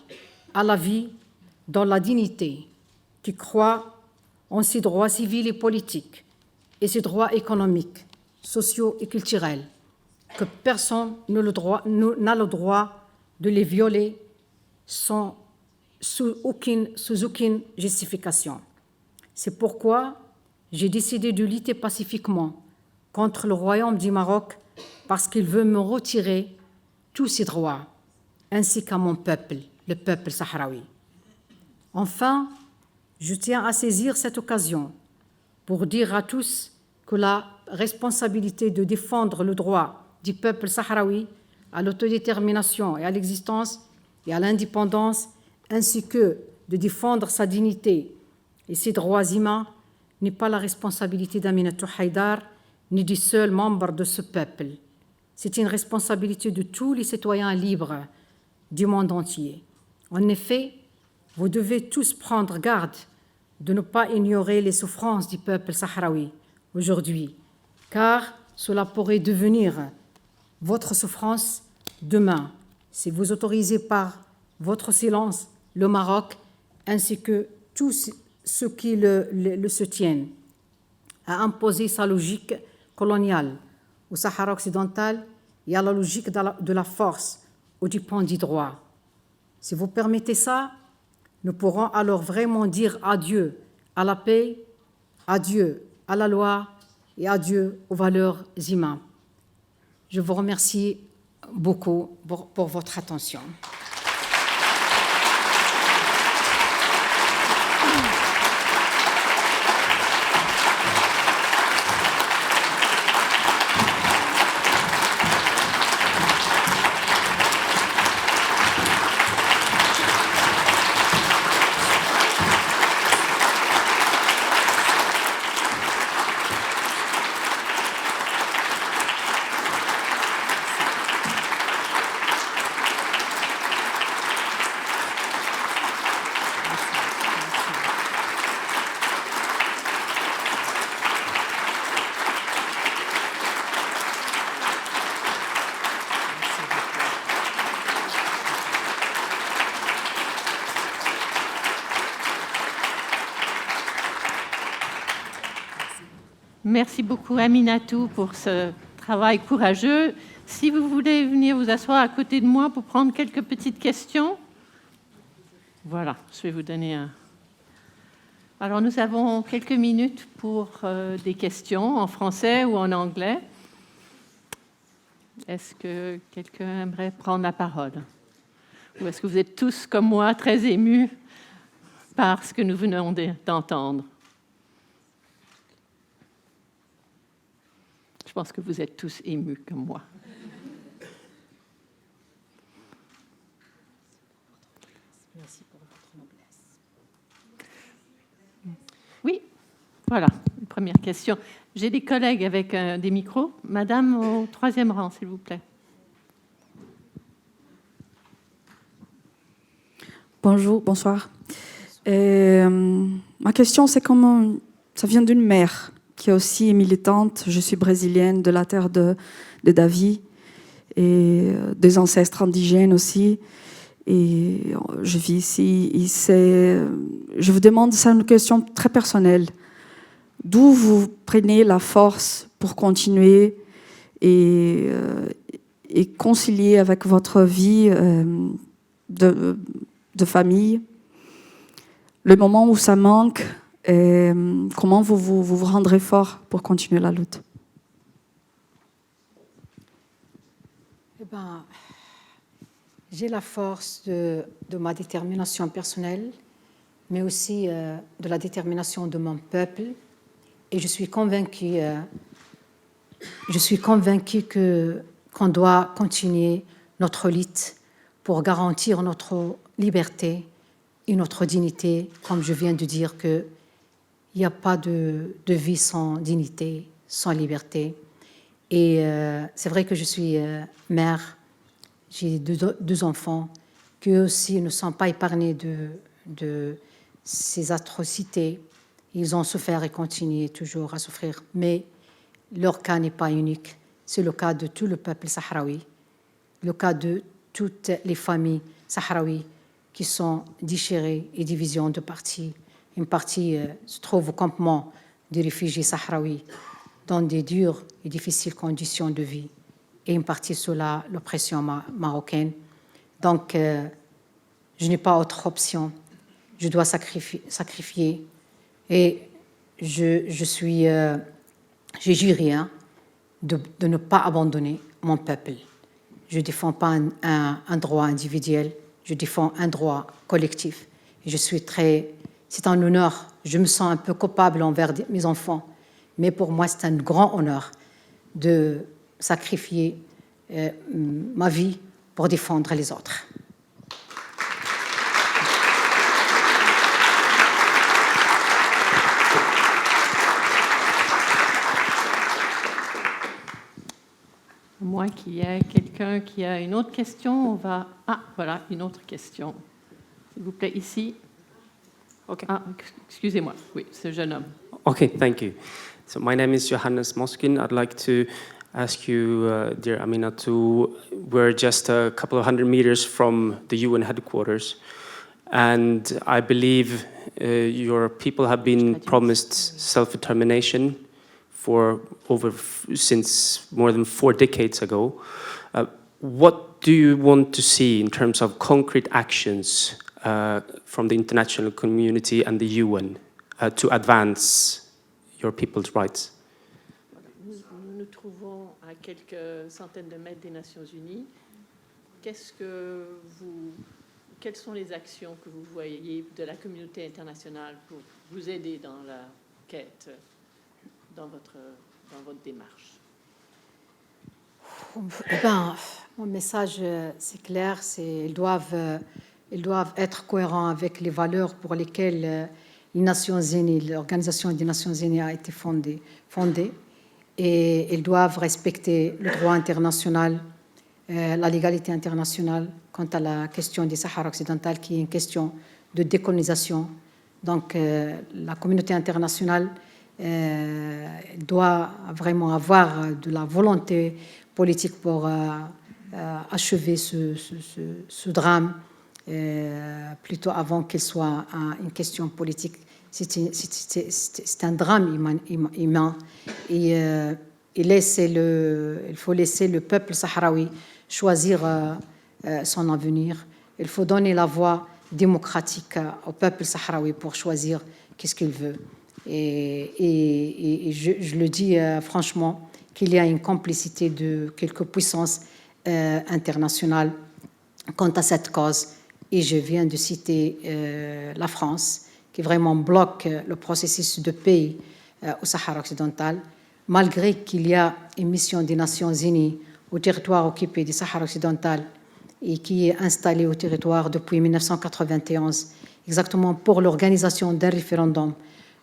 à la vie dans la dignité, qui croit en ses droits civils et politiques et ses droits économiques, sociaux et culturels, que personne n'a le droit de les violer sous aucune justification. C'est pourquoi j'ai décidé de lutter pacifiquement contre le royaume du Maroc parce qu'il veut me retirer tous ses droits, ainsi qu'à mon peuple, le peuple sahraoui. Enfin, je tiens à saisir cette occasion pour dire à tous que la responsabilité de défendre le droit du peuple sahraoui à l'autodétermination et à l'existence et à l'indépendance, ainsi que de défendre sa dignité et ses droits humains, n'est pas la responsabilité d'Aminatou Haïdar, ni du seul membre de ce peuple. C'est une responsabilité de tous les citoyens libres du monde entier. En effet, vous devez tous prendre garde de ne pas ignorer les souffrances du peuple sahraoui aujourd'hui, car cela pourrait devenir votre souffrance demain si vous autorisez par votre silence le Maroc ainsi que tous ceux qui le soutiennent, a imposé sa logique coloniale au Sahara occidental et à la logique de la force au dépens du droit. Si vous permettez ça, nous pourrons alors vraiment dire adieu à la paix, adieu à la loi et adieu aux valeurs humaines. Je vous remercie beaucoup pour votre attention. Merci beaucoup, Aminatou, pour ce travail courageux. Si vous voulez venir vous asseoir à côté de moi pour prendre quelques petites questions. Voilà, je vais vous donner un... Alors, nous avons quelques minutes pour des questions en français ou en anglais. Est-ce que quelqu'un aimerait prendre la parole? Ou est-ce que vous êtes tous, comme moi, très émus par ce que nous venons d'entendre? Je pense que vous êtes tous émus comme moi. Merci pour votre noblesse. Oui, voilà, une première question. J'ai des collègues avec des micros. Madame, au troisième rang, s'il vous plaît. Bonjour, bonsoir. Ma question, c'est comment ça vient d'une mère qui est aussi militante. Je suis brésilienne, de la terre de Davi et des ancêtres indigènes aussi. Et je vis ici. Je vous demande, c'est une question très personnelle. D'où vous prenez la force pour continuer et concilier avec votre vie de famille, le moment où ça manque, et comment vous rendrez fort pour continuer la lutte? Eh ben, j'ai la force de ma détermination personnelle, mais aussi de la détermination de mon peuple. Et je suis convaincue qu'on doit continuer notre lutte pour garantir notre liberté et notre dignité, comme je viens de dire qu'il n'y a pas de vie sans dignité, sans liberté. Et c'est vrai que je suis mère, j'ai deux enfants qui aussi ne sont pas épargnés de ces atrocités. Ils ont souffert et continuent toujours à souffrir, mais leur cas n'est pas unique. C'est le cas de tout le peuple sahraoui, le cas de toutes les familles sahraouies qui sont déchirées et divisées en deux parties. Une partie se trouve au campement des réfugiés sahraouis dans des dures et difficiles conditions de vie, et une partie sous l'oppression marocaine. Donc, je n'ai pas autre option. Je dois sacrifier. Et je jure de ne pas abandonner mon peuple. Je ne défends pas un droit individuel, je défends un droit collectif. Et c'est un honneur. Je me sens un peu coupable envers mes enfants, mais pour moi, c'est un grand honneur de sacrifier ma vie pour défendre les autres. À moins qu'il y ait quelqu'un qui a une autre question, on va... Ah, voilà, une autre question. S'il vous plaît, ici. Okay. Ah, excusez-moi. Oui, ce jeune homme. Okay, thank you. So my name is Johannes Moskin. I'd like to ask you, dear Aminatou, we're just a couple of 100 meters from the UN headquarters, And I believe your people have been promised self-determination since more than 4 decades ago. What do you want to see in terms of concrete actions from the international community and the UN to advance your people's rights? Nous nous trouvons à quelques centaines de mètres des Nations Unies. Quelles sont les actions que vous voyez de la communauté internationale pour vous aider dans la quête, dans votre démarche? Eh ben, mon message, c'est clair, ils doivent être cohérents avec les valeurs pour lesquelles les Nations Unies, l'Organisation des Nations Unies a été fondée, et ils doivent respecter le droit international, la légalité internationale quant à la question du Sahara occidental, qui est une question de décolonisation. Donc, la communauté internationale doit vraiment avoir de la volonté politique pour achever ce drame, plutôt avant qu'il soit une question politique. C'est un drame humain. Et il faut laisser le peuple sahraoui choisir son avenir. Il faut donner la voie démocratique au peuple sahraoui pour choisir qu'est-ce qu'il veut. Et je le dis franchement, qu'il y a une complicité de quelques puissances internationales quant à cette cause. Et je viens de citer la France, qui vraiment bloque le processus de paix au Sahara occidental, malgré qu'il y a une mission des Nations Unies au territoire occupé du Sahara occidental et qui est installée au territoire depuis 1991, exactement pour l'organisation d'un référendum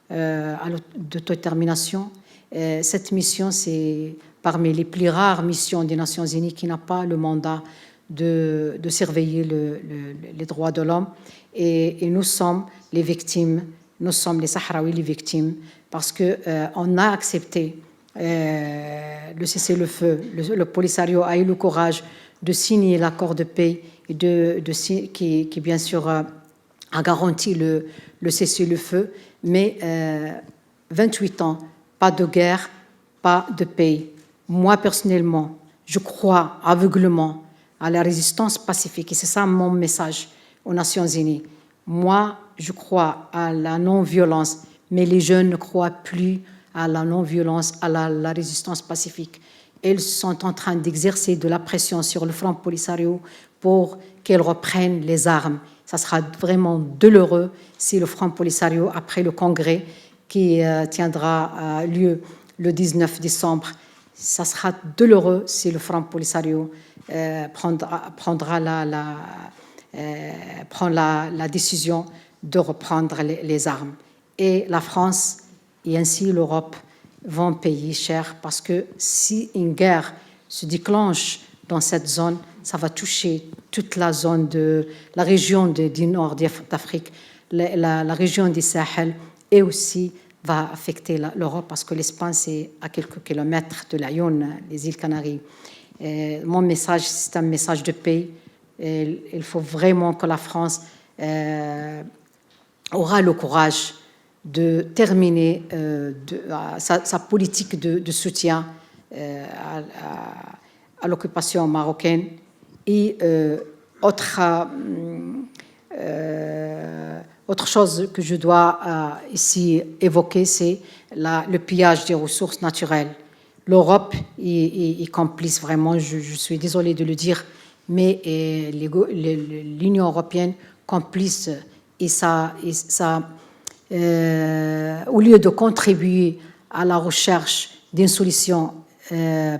d'autodétermination. Cette mission, c'est parmi les plus rares missions des Nations Unies qui n'a pas le mandat de surveiller les droits de l'homme. Et nous sommes les victimes, nous sommes les Sahraouis les victimes, parce qu'on a accepté le cessez-le-feu. Le Polisario a eu le courage de signer l'accord de paix et qui bien sûr a garanti le cessez-le-feu, mais 28 ans, pas de guerre, pas de paix. Moi, personnellement, je crois aveuglément à la résistance pacifique, et c'est ça mon message aux Nations Unies. Moi, je crois à la non-violence, mais les jeunes ne croient plus à la non-violence, à la résistance pacifique. Ils sont en train d'exercer de la pression sur le Front Polisario pour qu'ils reprennent les armes. Ça sera vraiment douloureux si le Front Polisario, après le congrès qui tiendra lieu le 19 décembre, ça sera douloureux si le Front Polisario prend la décision de reprendre les armes. Et la France et ainsi l'Europe vont payer cher, parce que si une guerre se déclenche dans cette zone, ça va toucher toute la zone de la région du nord d'Afrique, la région du Sahel, et aussi va affecter l'Europe, parce que l'Espagne, c'est à quelques kilomètres de la Lyon, les îles Canaries. Mon message, c'est un message de paix. Il faut vraiment que la France aura le courage de terminer sa politique de soutien à l'occupation marocaine. Et autre chose que je dois ici évoquer, c'est le pillage des ressources naturelles. L'Europe est complice, vraiment, je suis désolée de le dire, mais l'Union européenne complice, et ça au lieu de contribuer à la recherche d'une solution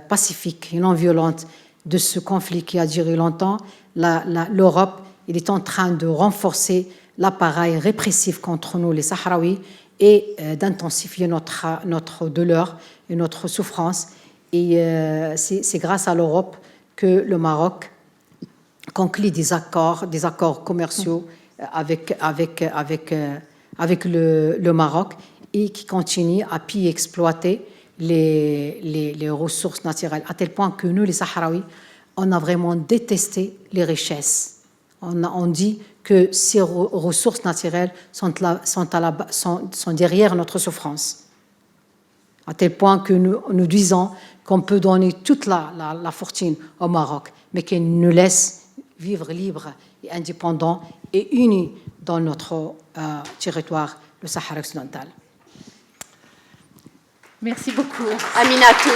pacifique et non violente de ce conflit qui a duré longtemps, l'Europe est en train de renforcer l'appareil répressif contre nous, les Sahraouis, et d'intensifier notre douleur et notre souffrance. Et c'est grâce à l'Europe que le Maroc conclut des accords commerciaux avec le Maroc, et qui continue à piller, exploiter les ressources naturelles, à tel point que nous, les Sahraouis, on a vraiment détesté les richesses. On dit que ces ressources naturelles sont derrière notre souffrance. À tel point que nous disons qu'on peut donner toute la fortune au Maroc, mais qu'il nous laisse vivre libre et indépendant et unis dans notre territoire, le Sahara occidental. Merci beaucoup, Aminatou.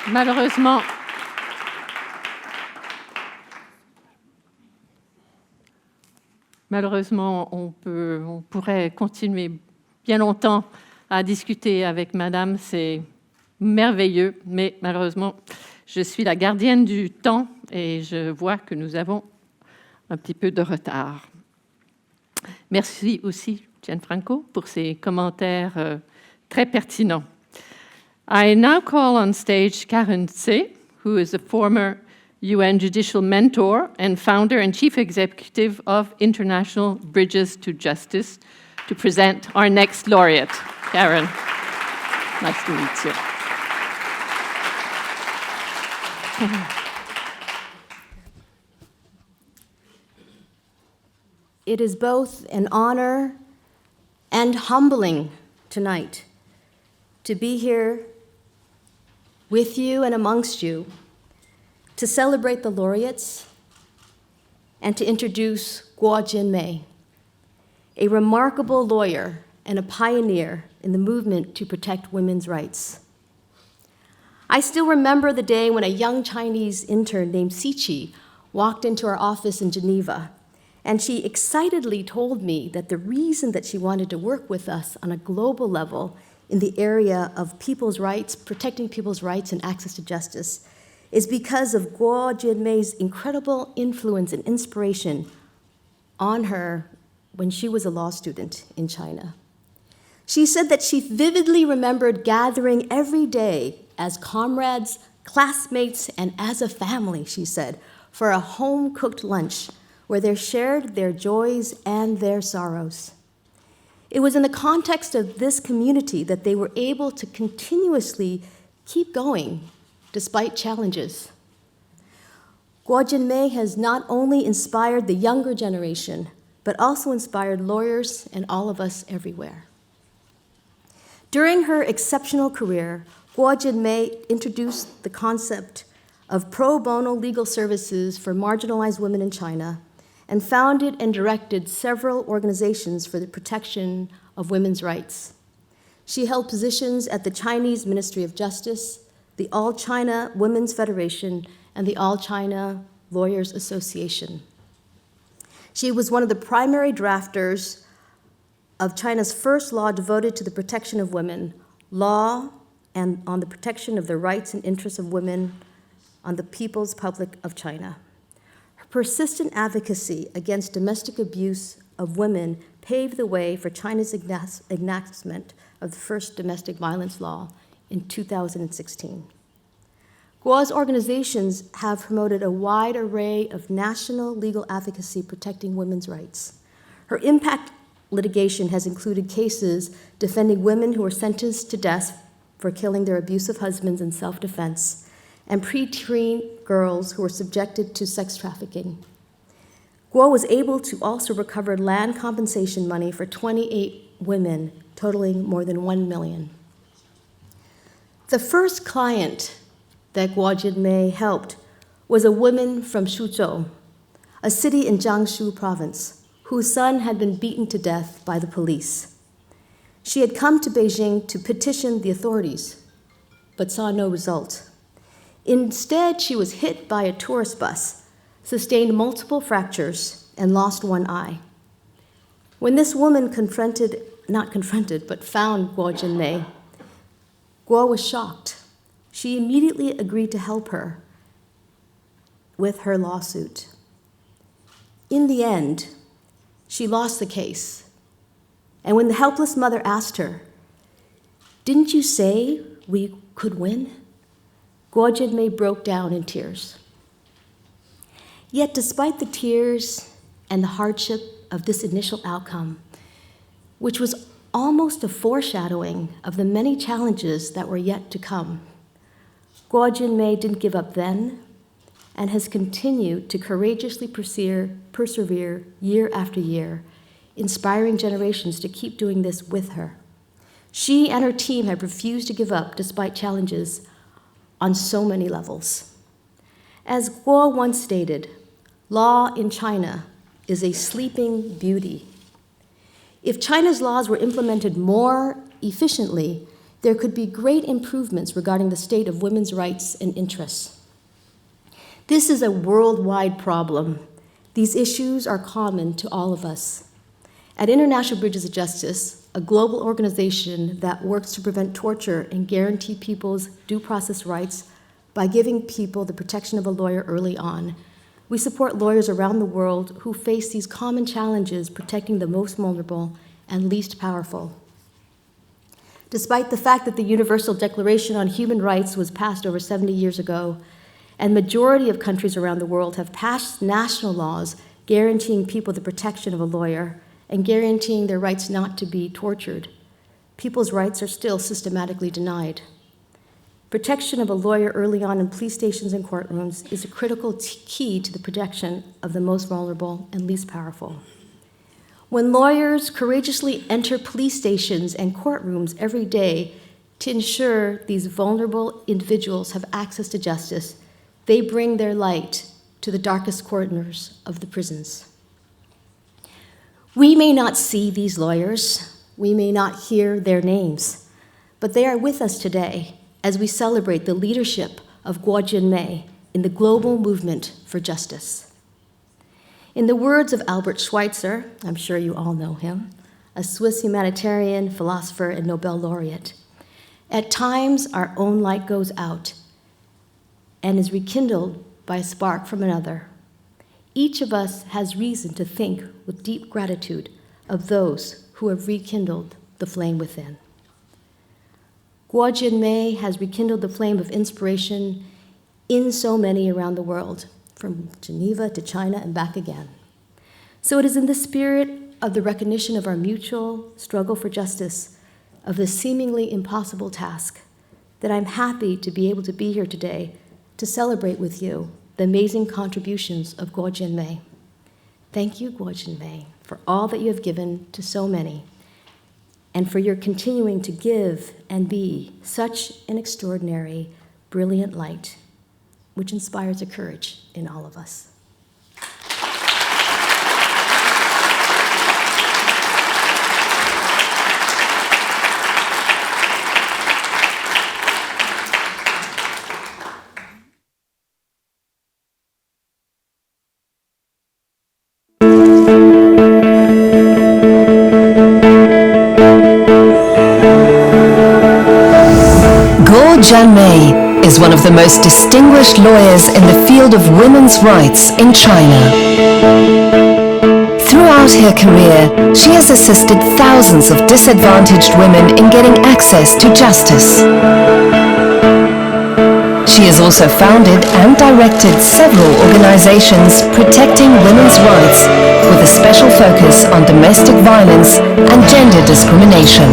Malheureusement, on pourrait continuer bien longtemps à discuter avec Madame, c'est merveilleux, mais malheureusement, je suis la gardienne du temps et je vois que nous avons un petit peu de retard. Merci aussi, Franco, pour ces commentaires très pertinents. I now call on stage Karen Tse, who is a former UN judicial mentor and founder and chief executive of International Bridges to Justice, to present our next laureate. Karen, nice to meet you. It is both an honor and humbling tonight to be here with you and amongst you to celebrate the laureates and to introduce Guo Jinmei, a remarkable lawyer and a pioneer in the movement to protect women's rights. I still remember the day when a young Chinese intern named Siqi walked into our office in Geneva, and she excitedly told me that the reason that she wanted to work with us on a global level in the area of people's rights, protecting people's rights and access to justice, is because of Guo Jinmei's incredible influence and inspiration on her when she was a law student in China. She said that she vividly remembered gathering every day as comrades, classmates, and as a family, she said, for a home-cooked lunch where they shared their joys and their sorrows. It was in the context of this community that they were able to continuously keep going despite challenges. Guo Jinmei has not only inspired the younger generation, but also inspired lawyers and all of us everywhere. During her exceptional career, Guo Jinmei introduced the concept of pro bono legal services for marginalized women in China and founded and directed several organizations for the protection of women's rights. She held positions at the Chinese Ministry of Justice, the All China Women's Federation, and the All China Lawyers Association. She was one of the primary drafters of China's first law devoted to the protection of women, law and on the protection of the rights and interests of women on the People's Republic of China. Her persistent advocacy against domestic abuse of women paved the way for China's enactment of the first domestic violence law in 2016. Guo's organizations have promoted a wide array of national legal advocacy protecting women's rights. Her impact litigation has included cases defending women who were sentenced to death for killing their abusive husbands in self-defense, and preteen girls who were subjected to sex trafficking. Guo was able to also recover land compensation money for 28 women, totaling more than 1 million. The first client that Guo Jinmei helped was a woman from Suzhou, a city in Jiangsu province, whose son had been beaten to death by the police. She had come to Beijing to petition the authorities, but saw no result. Instead, she was hit by a tourist bus, sustained multiple fractures, and lost one eye. When this woman found Guo Jinmei, Guo was shocked. She immediately agreed to help her with her lawsuit. In the end, she lost the case. And when the helpless mother asked her, "Didn't you say we could win?" Guo Jinmei broke down in tears. Yet despite the tears and the hardship of this initial outcome, which was almost a foreshadowing of the many challenges that were yet to come, Guo Jinmei didn't give up then and has continued to courageously persevere year after year, inspiring generations to keep doing this with her. She and her team have refused to give up despite challenges on so many levels. As Guo once stated, law in China is a sleeping beauty. If China's laws were implemented more efficiently, there could be great improvements regarding the state of women's rights and interests. This is a worldwide problem. These issues are common to all of us. At International Bridges of Justice, a global organization that works to prevent torture and guarantee people's due process rights by giving people the protection of a lawyer early on, we support lawyers around the world who face these common challenges protecting the most vulnerable and least powerful. Despite the fact that the Universal Declaration on Human Rights was passed over 70 years ago, and majority of countries around the world have passed national laws guaranteeing people the protection of a lawyer and guaranteeing their rights not to be tortured, people's rights are still systematically denied. Protection of a lawyer early on in police stations and courtrooms is a critical key to the protection of the most vulnerable and least powerful. When lawyers courageously enter police stations and courtrooms every day to ensure these vulnerable individuals have access to justice, they bring their light to the darkest corners of the prisons. We may not see these lawyers, we may not hear their names, but they are with us today as we celebrate the leadership of Guo Jinmei in the global movement for justice. In the words of Albert Schweitzer, I'm sure you all know him, a Swiss humanitarian, philosopher, and Nobel laureate, at times our own light goes out and is rekindled by a spark from another. Each of us has reason to think with deep gratitude of those who have rekindled the flame within. Guo Jinmei has rekindled the flame of inspiration in so many around the world, from Geneva to China and back again. So it is in the spirit of the recognition of our mutual struggle for justice, of this seemingly impossible task, that I'm happy to be able to be here today to celebrate with you the amazing contributions of Guo Jinmei. Thank you, Guo Jinmei, for all that you have given to so many, and for your continuing to give and be such an extraordinary, brilliant light, which inspires a courage in all of us. Jame is one of the most distinguished lawyers in the field of women's rights in China. Throughout her career, she has assisted thousands of disadvantaged women in getting access to justice. She has also founded and directed several organizations protecting women's rights, with a special focus on domestic violence and gender discrimination.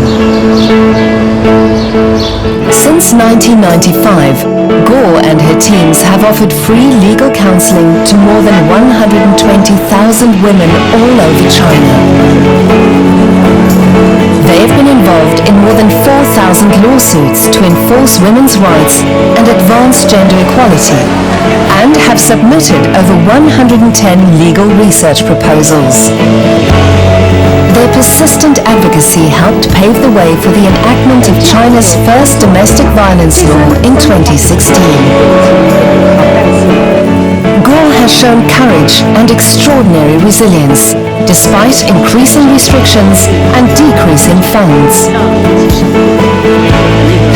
Since 1995, Guo and her teams have offered free legal counseling to more than 120,000 women all over China. They have been involved in more than 4,000 lawsuits to enforce women's rights and advance gender equality, and have submitted over 110 legal research proposals. Their persistent advocacy helped pave the way for the enactment of China's first domestic violence law in 2016. Guo has shown courage and extraordinary resilience, despite increasing restrictions and decreasing funds.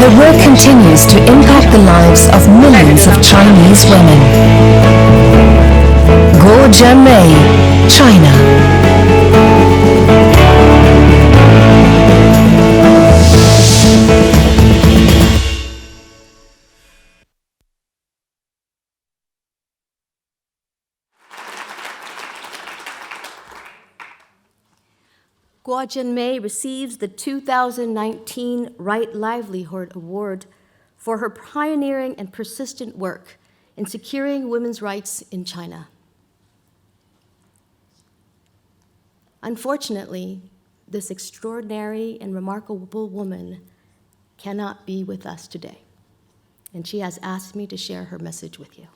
Her work continues to impact the lives of millions of Chinese women. Guo Jinmei, China. Guo Jinmei receives the 2019 Right Livelihood Award for her pioneering and persistent work in securing women's rights in China. Unfortunately, this extraordinary and remarkable woman cannot be with us today, and she has asked me to share her message with you.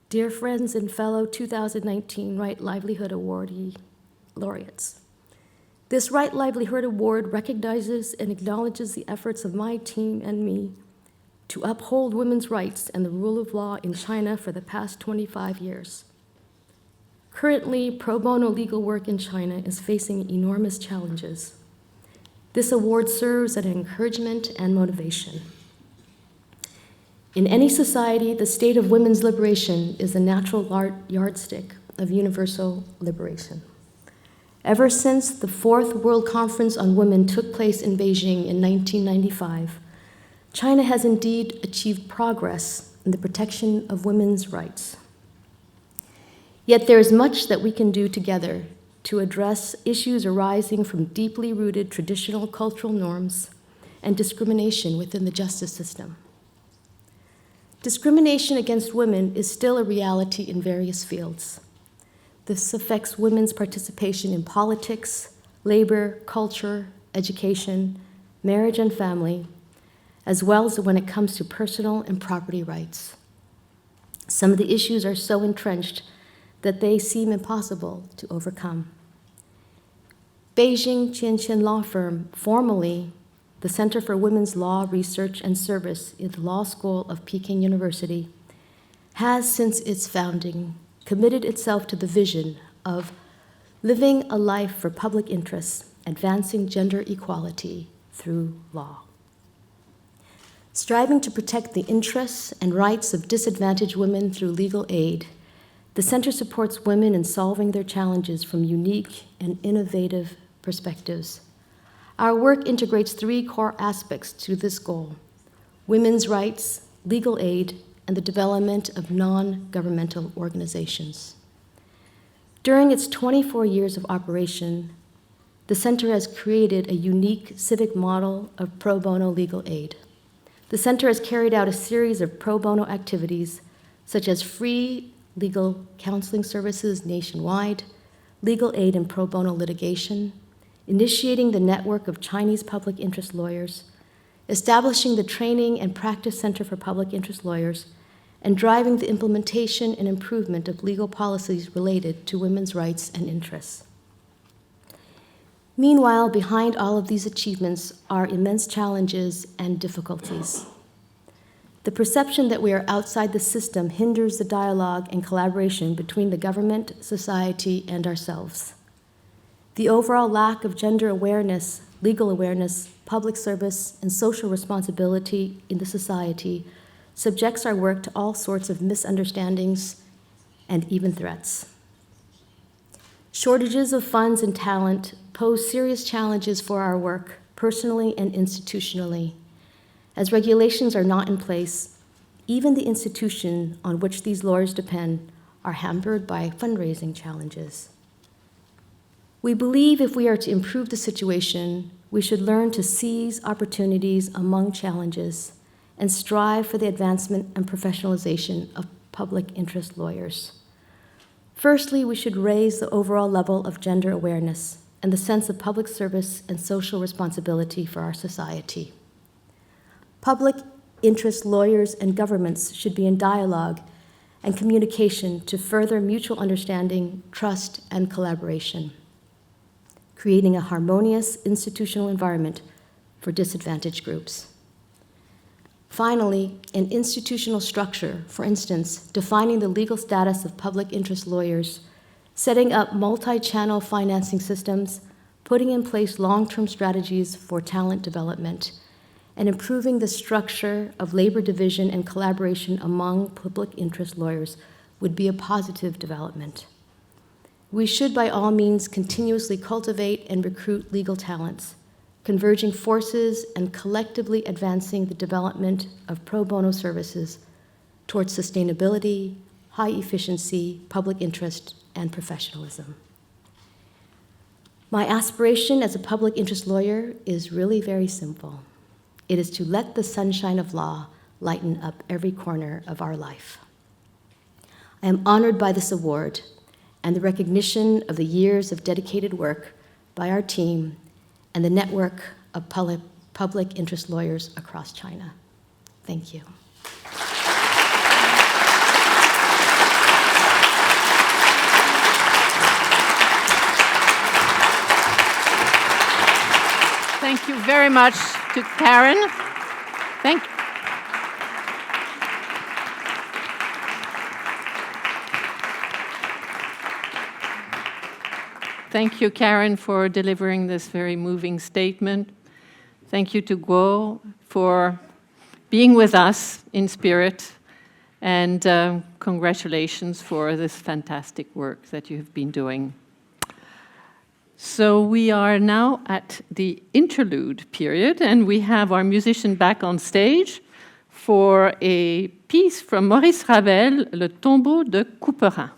Dear friends and fellow 2019 Right Livelihood Award laureates, this Right Livelihood Award recognizes and acknowledges the efforts of my team and me to uphold women's rights and the rule of law in China for the past 25 years. Currently, pro bono legal work in China is facing enormous challenges. This award serves as an encouragement and motivation. In any society, the state of women's liberation is a natural yardstick of universal liberation. Ever since the Fourth World Conference on Women took place in Beijing in 1995, China has indeed achieved progress in the protection of women's rights. Yet there is much that we can do together to address issues arising from deeply rooted traditional cultural norms and discrimination within the justice system. Discrimination against women is still a reality in various fields. This affects women's participation in politics, labor, culture, education, marriage and family, as well as when it comes to personal and property rights. Some of the issues are so entrenched that they seem impossible to overcome. Beijing Qianqian law firm, formerly the Center for Women's Law Research and Service in the Law School of Peking University, has since its founding committed itself to the vision of living a life for public interests, advancing gender equality through law. Striving to protect the interests and rights of disadvantaged women through legal aid, the Center supports women in solving their challenges from unique and innovative perspectives. Our work integrates three core aspects to this goal: women's rights, legal aid, and the development of non-governmental organizations. During its 24 years of operation, the Center has created a unique civic model of pro bono legal aid. The Center has carried out a series of pro bono activities, such as free legal counseling services nationwide, legal aid in pro bono litigation, initiating the network of Chinese public interest lawyers, establishing the Training and Practice Center for Public Interest Lawyers, and driving the implementation and improvement of legal policies related to women's rights and interests. Meanwhile, behind all of these achievements are immense challenges and difficulties. The perception that we are outside the system hinders the dialogue and collaboration between the government, society, and ourselves. The overall lack of gender awareness, legal awareness, public service, and social responsibility in the society subjects our work to all sorts of misunderstandings and even threats. Shortages of funds and talent pose serious challenges for our work, personally and institutionally. As regulations are not in place, even the institution on which these lawyers depend are hampered by fundraising challenges. We believe if we are to improve the situation, we should learn to seize opportunities among challenges and strive for the advancement and professionalization of public interest lawyers. Firstly, we should raise the overall level of gender awareness and the sense of public service and social responsibility for our society. Public interest lawyers and governments should be in dialogue and communication to further mutual understanding, trust, and collaboration, creating a harmonious institutional environment for disadvantaged groups. Finally, an institutional structure, for instance, defining the legal status of public interest lawyers, setting up multi-channel financing systems, putting in place long-term strategies for talent development, and improving the structure of labor division and collaboration among public interest lawyers would be a positive development. We should, by all means, continuously cultivate and recruit legal talents, converging forces and collectively advancing the development of pro bono services towards sustainability, high efficiency, public interest, and professionalism. My aspiration as a public interest lawyer is really very simple. It is to let the sunshine of law lighten up every corner of our life. I am honored by this award and the recognition of the years of dedicated work by our team and the network of public interest lawyers across China. Thank you. Thank you very much to Karen. Thank you, Karen, for delivering this very moving statement. Thank you to Guo for being with us in spirit, and congratulations for this fantastic work that you have been doing. So we are now at the interlude period, and we have our musician back on stage for a piece from Maurice Ravel, Le Tombeau de Couperin.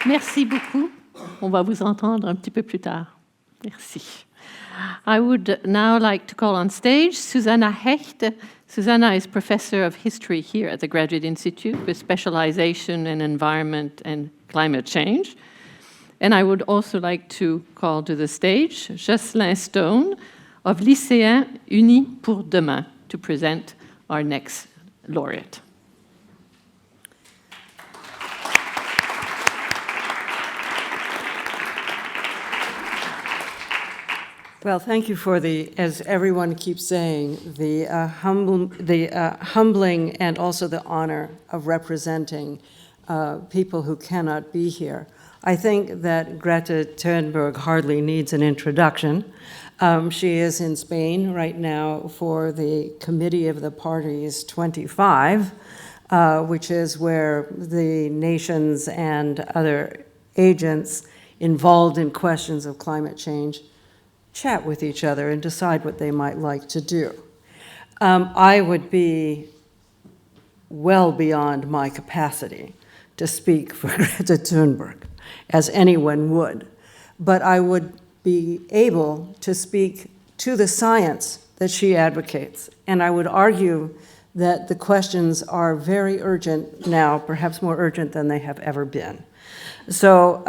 Merci beaucoup. On va vous entendre un petit peu plus tard. Merci. I would now like to call on stage Susanna Hecht. Susanna is professor of history here at the Graduate Institute with specialization in environment and climate change. And I would also like to call to the stage Jocelyn Stone of Lycéens Unis pour Demain to present our next laureate. Well, thank you for the, as everyone keeps saying, the humbling and also the honor of representing people who cannot be here. I think that Greta Thunberg hardly needs an introduction. She is in Spain right now for the Committee of the Parties 25, which is where the nations and other agents involved in questions of climate change chat with each other and decide what they might like to do. I would be well beyond my capacity to speak for Greta Thunberg, as anyone would, but I would be able to speak to the science that she advocates, and I would argue that the questions are very urgent now, perhaps more urgent than they have ever been. So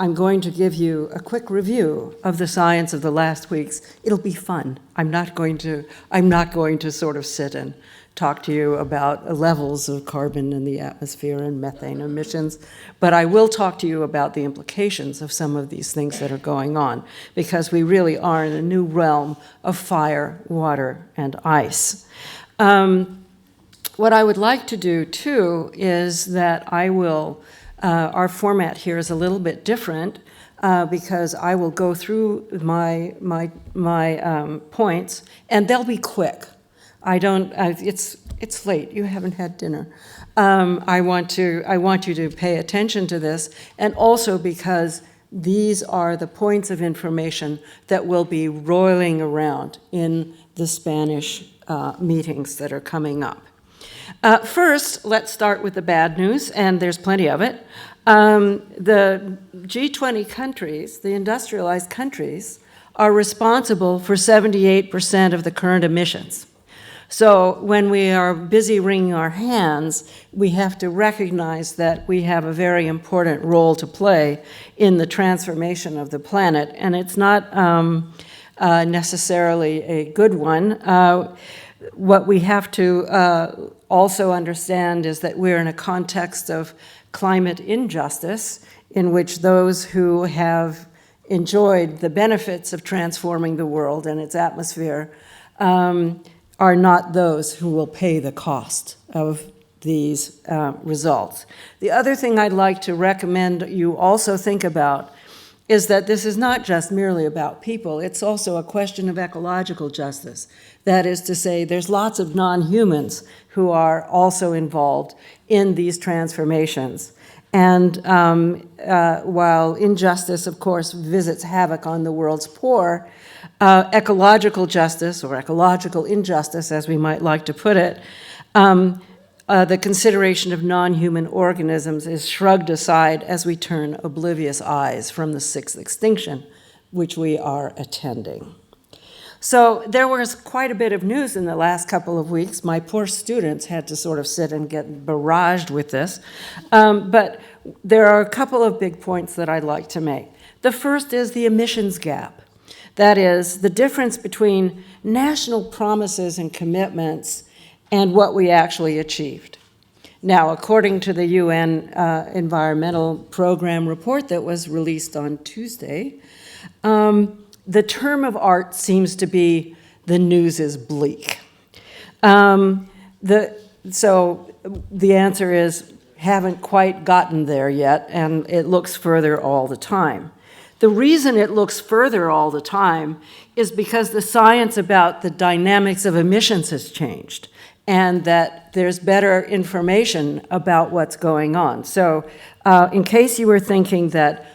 I'm going to give you a quick review of the science of the last weeks. It'll be fun. I'm not going to sort of sit and talk to you about levels of carbon in the atmosphere and methane emissions, but I will talk to you about the implications of some of these things that are going on, because we really are in a new realm of fire, water, and ice. What I would like to do, too, is that I will our format here is a little bit different because I will go through my points, and they'll be quick. It's late. You haven't had dinner. I want you to pay attention to this, and also because these are the points of information that will be roiling around in the Spanish meetings that are coming up. First, let's start with the bad news, and there's plenty of it. The G20 countries, the industrialized countries, are responsible for 78% of the current emissions. So when we are busy wringing our hands, we have to recognize that we have a very important role to play in the transformation of the planet, and it's not necessarily a good one. What we have to also understand is that we're in a context of climate injustice, in which those who have enjoyed the benefits of transforming the world and its atmosphere are not those who will pay the cost of these results. The other thing I'd like to recommend you also think about is that this is not just merely about people, it's also a question of ecological justice. That is to say, there's lots of non-humans who are also involved in these transformations. And while injustice, of course, visits havoc on the world's poor, ecological justice, or ecological injustice, as we might like to put it, the consideration of non-human organisms is shrugged aside as we turn oblivious eyes from the sixth extinction, which we are attending. So there was quite a bit of news in the last couple of weeks. My poor students had to sort of sit and get barraged with this. But there are a couple of big points that I'd like to make. The first is the emissions gap. That is, the difference between national promises and commitments and what we actually achieved. Now, according to the UN Environmental Program report that was released on Tuesday, the term of art seems to be the news is bleak. So the answer is haven't quite gotten there yet, and it looks further all the time. The reason it looks further all the time is because the science about the dynamics of emissions has changed, and that there's better information about what's going on. So in case you were thinking that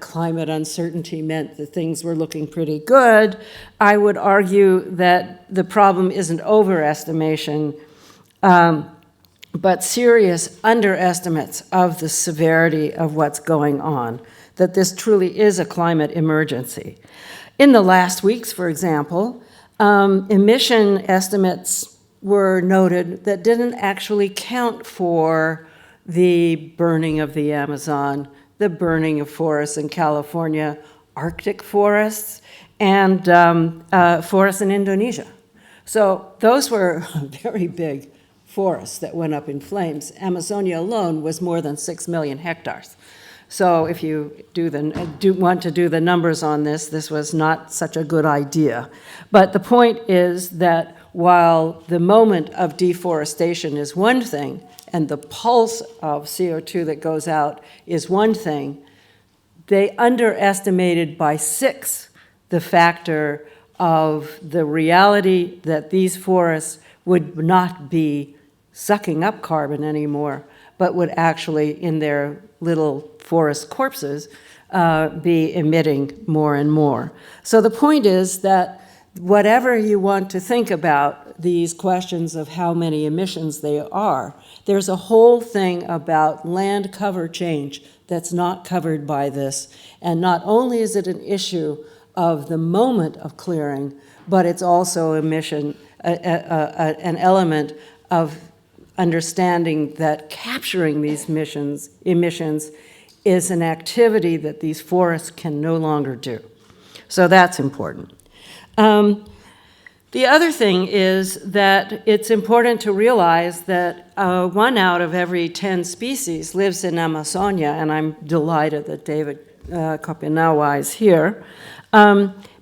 climate uncertainty meant that things were looking pretty good, I would argue that the problem isn't overestimation, but serious underestimates of the severity of what's going on, that this truly is a climate emergency. In the last weeks, for example, emission estimates were noted that didn't actually count for the burning of the Amazon, the burning of forests in California, Arctic forests, and forests in Indonesia. So those were very big forests that went up in flames. Amazonia alone was more than 6 million hectares. So if you want to do the numbers on this, this was not such a good idea. But the point is that while the moment of deforestation is one thing, and the pulse of CO2 that goes out is one thing, they underestimated by 6 the factor of the reality that these forests would not be sucking up carbon anymore, but would actually, in their little forest corpses, be emitting more and more. So the point is that whatever you want to think about these questions of how many emissions they are, there's a whole thing about land cover change that's not covered by this. And not only is it an issue of the moment of clearing, but it's also an element of understanding that capturing these emissions is an activity that these forests can no longer do. So that's important. The other thing is that it's important to realize that 1 out of every 10 species lives in Amazonia, and I'm delighted that David Kopinawa is here,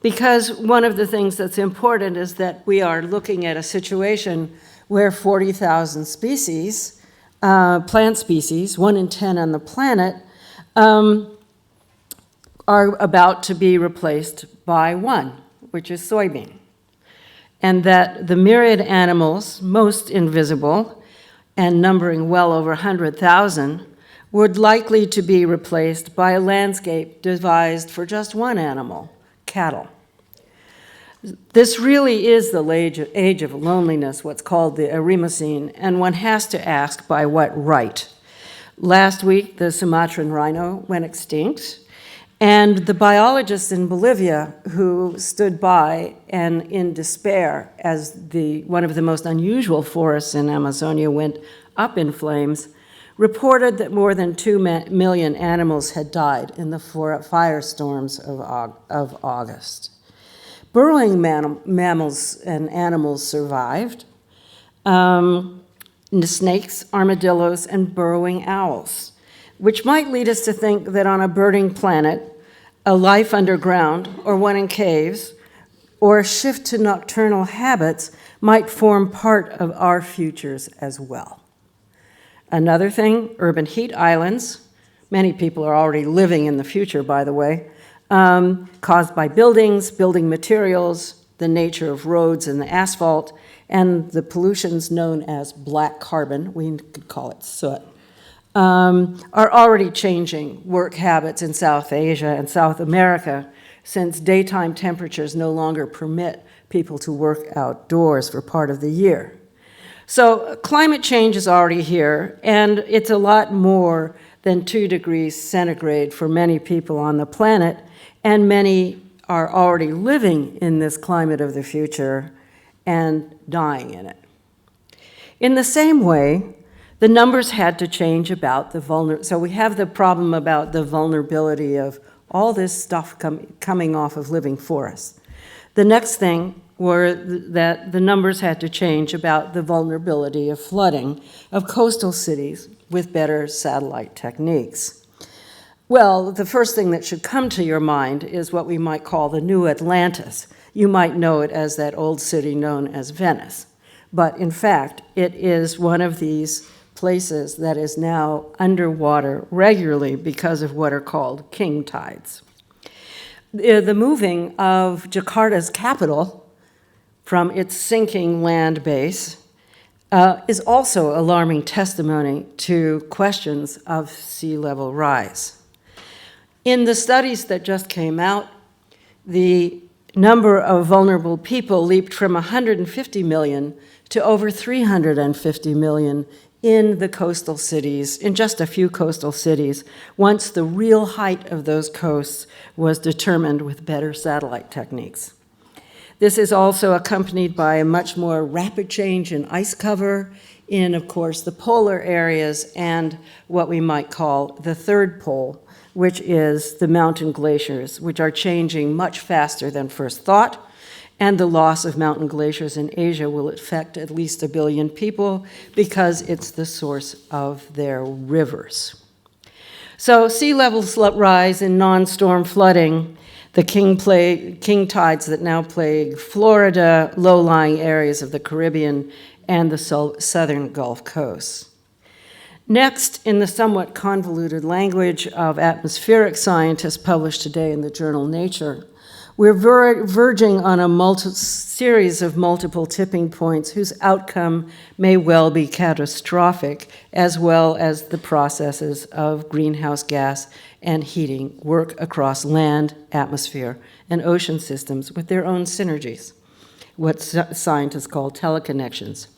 because one of the things that's important is that we are looking at a situation where 40,000 species, plant species, 1 in 10 on the planet, are about to be replaced by one, which is soybean. And that the myriad animals, most invisible, and numbering well over 100,000, would likely to be replaced by a landscape devised for just one animal, cattle. This really is the age of loneliness, what's called the Erimocene, and one has to ask by what right. Last week, the Sumatran rhino went extinct, and the biologists in Bolivia who stood by and in despair as one of the most unusual forests in Amazonia went up in flames, reported that more than 2 million animals had died in the firestorms of August. Burrowing mammals and animals survived, snakes, armadillos, and burrowing owls, which might lead us to think that on a burning planet, a life underground, or one in caves, or a shift to nocturnal habits might form part of our futures as well. Another thing, urban heat islands, many people are already living in the future, by the way, caused by buildings, building materials, the nature of roads and the asphalt, and the pollutions known as black carbon, we could call it soot, are already changing work habits in South Asia and South America, since daytime temperatures no longer permit people to work outdoors for part of the year. So climate change is already here, and it's a lot more than 2 degrees centigrade for many people on the planet, and many are already living in this climate of the future and dying in it. In the same way, the numbers had to change about the so we have the problem about the vulnerability of all this stuff coming off of living forests. The next thing were that the numbers had to change about the vulnerability of flooding of coastal cities with better satellite techniques. Well, the first thing that should come to your mind is what we might call the new Atlantis. You might know it as that old city known as Venice. But in fact, it is one of these places that is now underwater regularly because of what are called king tides. The moving of Jakarta's capital from its sinking land base is also alarming testimony to questions of sea level rise. In the studies that just came out, the number of vulnerable people leaped from 150 million to over 350 million in the coastal cities, in just a few coastal cities, once the real height of those coasts was determined with better satellite techniques. This is also accompanied by a much more rapid change in ice cover in, of course, the polar areas and what we might call the third pole, which is the mountain glaciers, which are changing much faster than first thought. And the loss of mountain glaciers in Asia will affect at least 1 billion people because it's the source of their rivers. So sea levels rise in non-storm flooding, the king tides that now plague Florida, low-lying areas of the Caribbean, and the southern Gulf coasts. Next, in the somewhat convoluted language of atmospheric scientists published today in the journal Nature, we're verging on a series of multiple tipping points whose outcome may well be catastrophic, as well as the processes of greenhouse gas and heating work across land, atmosphere, and ocean systems with their own synergies, what scientists call teleconnections.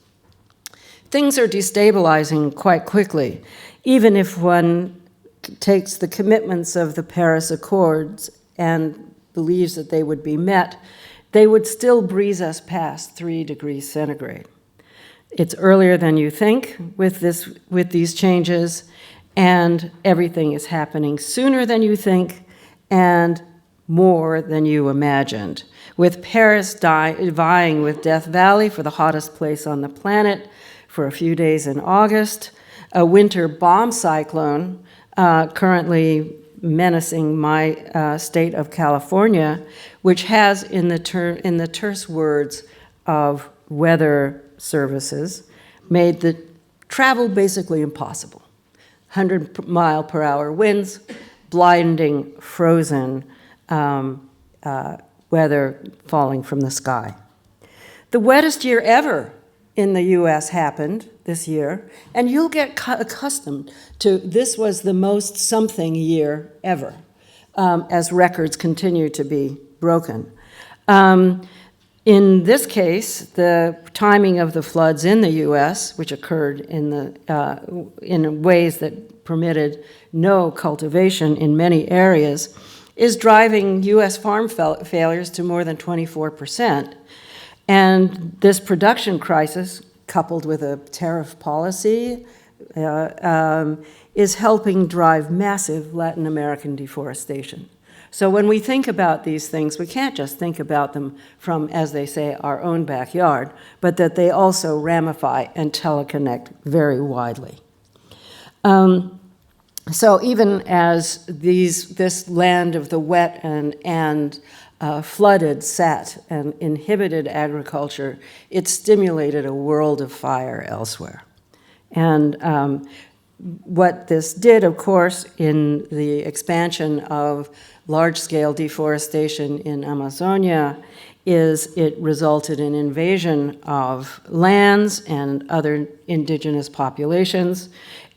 Things are destabilizing quite quickly, even if one takes the commitments of the Paris Accords and believes that they would be met, they would still breeze us past 3 degrees centigrade. It's earlier than you think with these changes, and everything is happening sooner than you think and more than you imagined. With Paris vying with Death Valley for the hottest place on the planet for a few days in August, a winter bomb cyclone currently menacing my state of California, which has, in the terse words of weather services, made the travel basically impossible. 100-mile-per-hour winds, blinding, frozen weather falling from the sky. The wettest year ever in the US happened this year, and you'll get accustomed to this was the most something year ever, as records continue to be broken. In this case, the timing of the floods in the US, which occurred in ways that permitted no cultivation in many areas, is driving US farm failures to more than 24%. And this production crisis, coupled with a tariff policy, is helping drive massive Latin American deforestation. So when we think about these things, we can't just think about them from, as they say, our own backyard, but that they also ramify and teleconnect very widely. So even as this land of the wet and flooded sat and inhibited agriculture, it stimulated a world of fire elsewhere. And what this did, of course, in the expansion of large-scale deforestation in Amazonia is it resulted in invasion of lands and other indigenous populations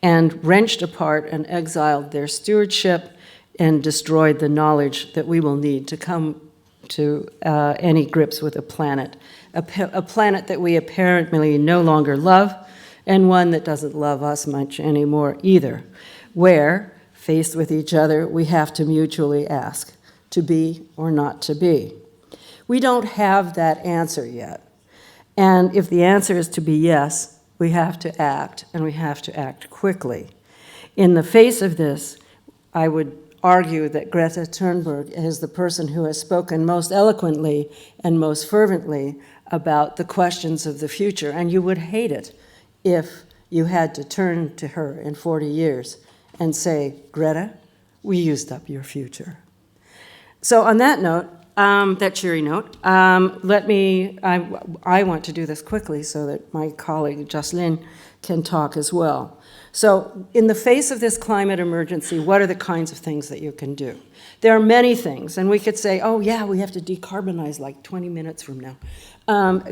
and wrenched apart and exiled their stewardship and destroyed the knowledge that we will need to come to any grips with a planet that we apparently no longer love, and one that doesn't love us much anymore either, where, faced with each other, we have to mutually ask, to be or not to be. We don't have that answer yet. And if the answer is to be yes, we have to act, and we have to act quickly. In the face of this, I would argue that Greta Thunberg is the person who has spoken most eloquently and most fervently about the questions of the future, and you would hate it if you had to turn to her in 40 years and say, Greta, we used up your future. So on that note, that cheery note, I want to do this quickly so that my colleague Jocelyn can talk as well. So in the face of this climate emergency, what are the kinds of things that you can do? There are many things, and we could say, oh yeah, we have to decarbonize like 20 minutes from now.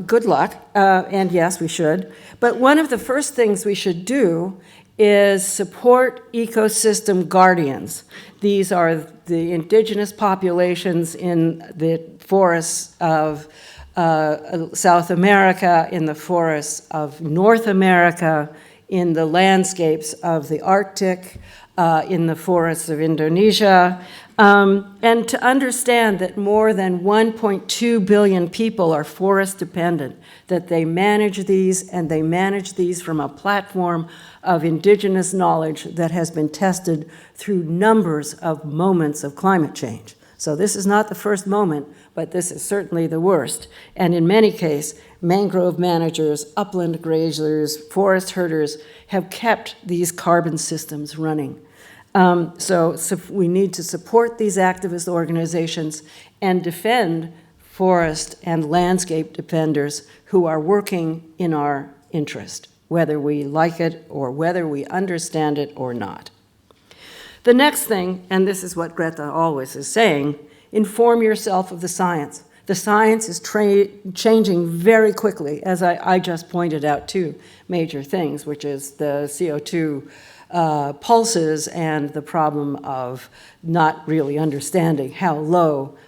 Good luck, and yes, we should. But one of the first things we should do is support ecosystem guardians. These are the indigenous populations in the forests of South America, in the forests of North America, in the landscapes of the Arctic, in the forests of Indonesia, and to understand that more than 1.2 billion people are forest dependent, that they manage these, and they manage these from a platform of indigenous knowledge that has been tested through numbers of moments of climate change. So this is not the first moment, but this is certainly the worst. And in many cases, mangrove managers, upland grazers, forest herders have kept these carbon systems running. So we need to support these activist organizations and defend forest and landscape defenders who are working in our interest, whether we like it or whether we understand it or not. The next thing, and this is what Greta always is saying, inform yourself of the science. The science is changing very quickly, as I just pointed out two major things, which is the CO2 pulses and the problem of not really understanding how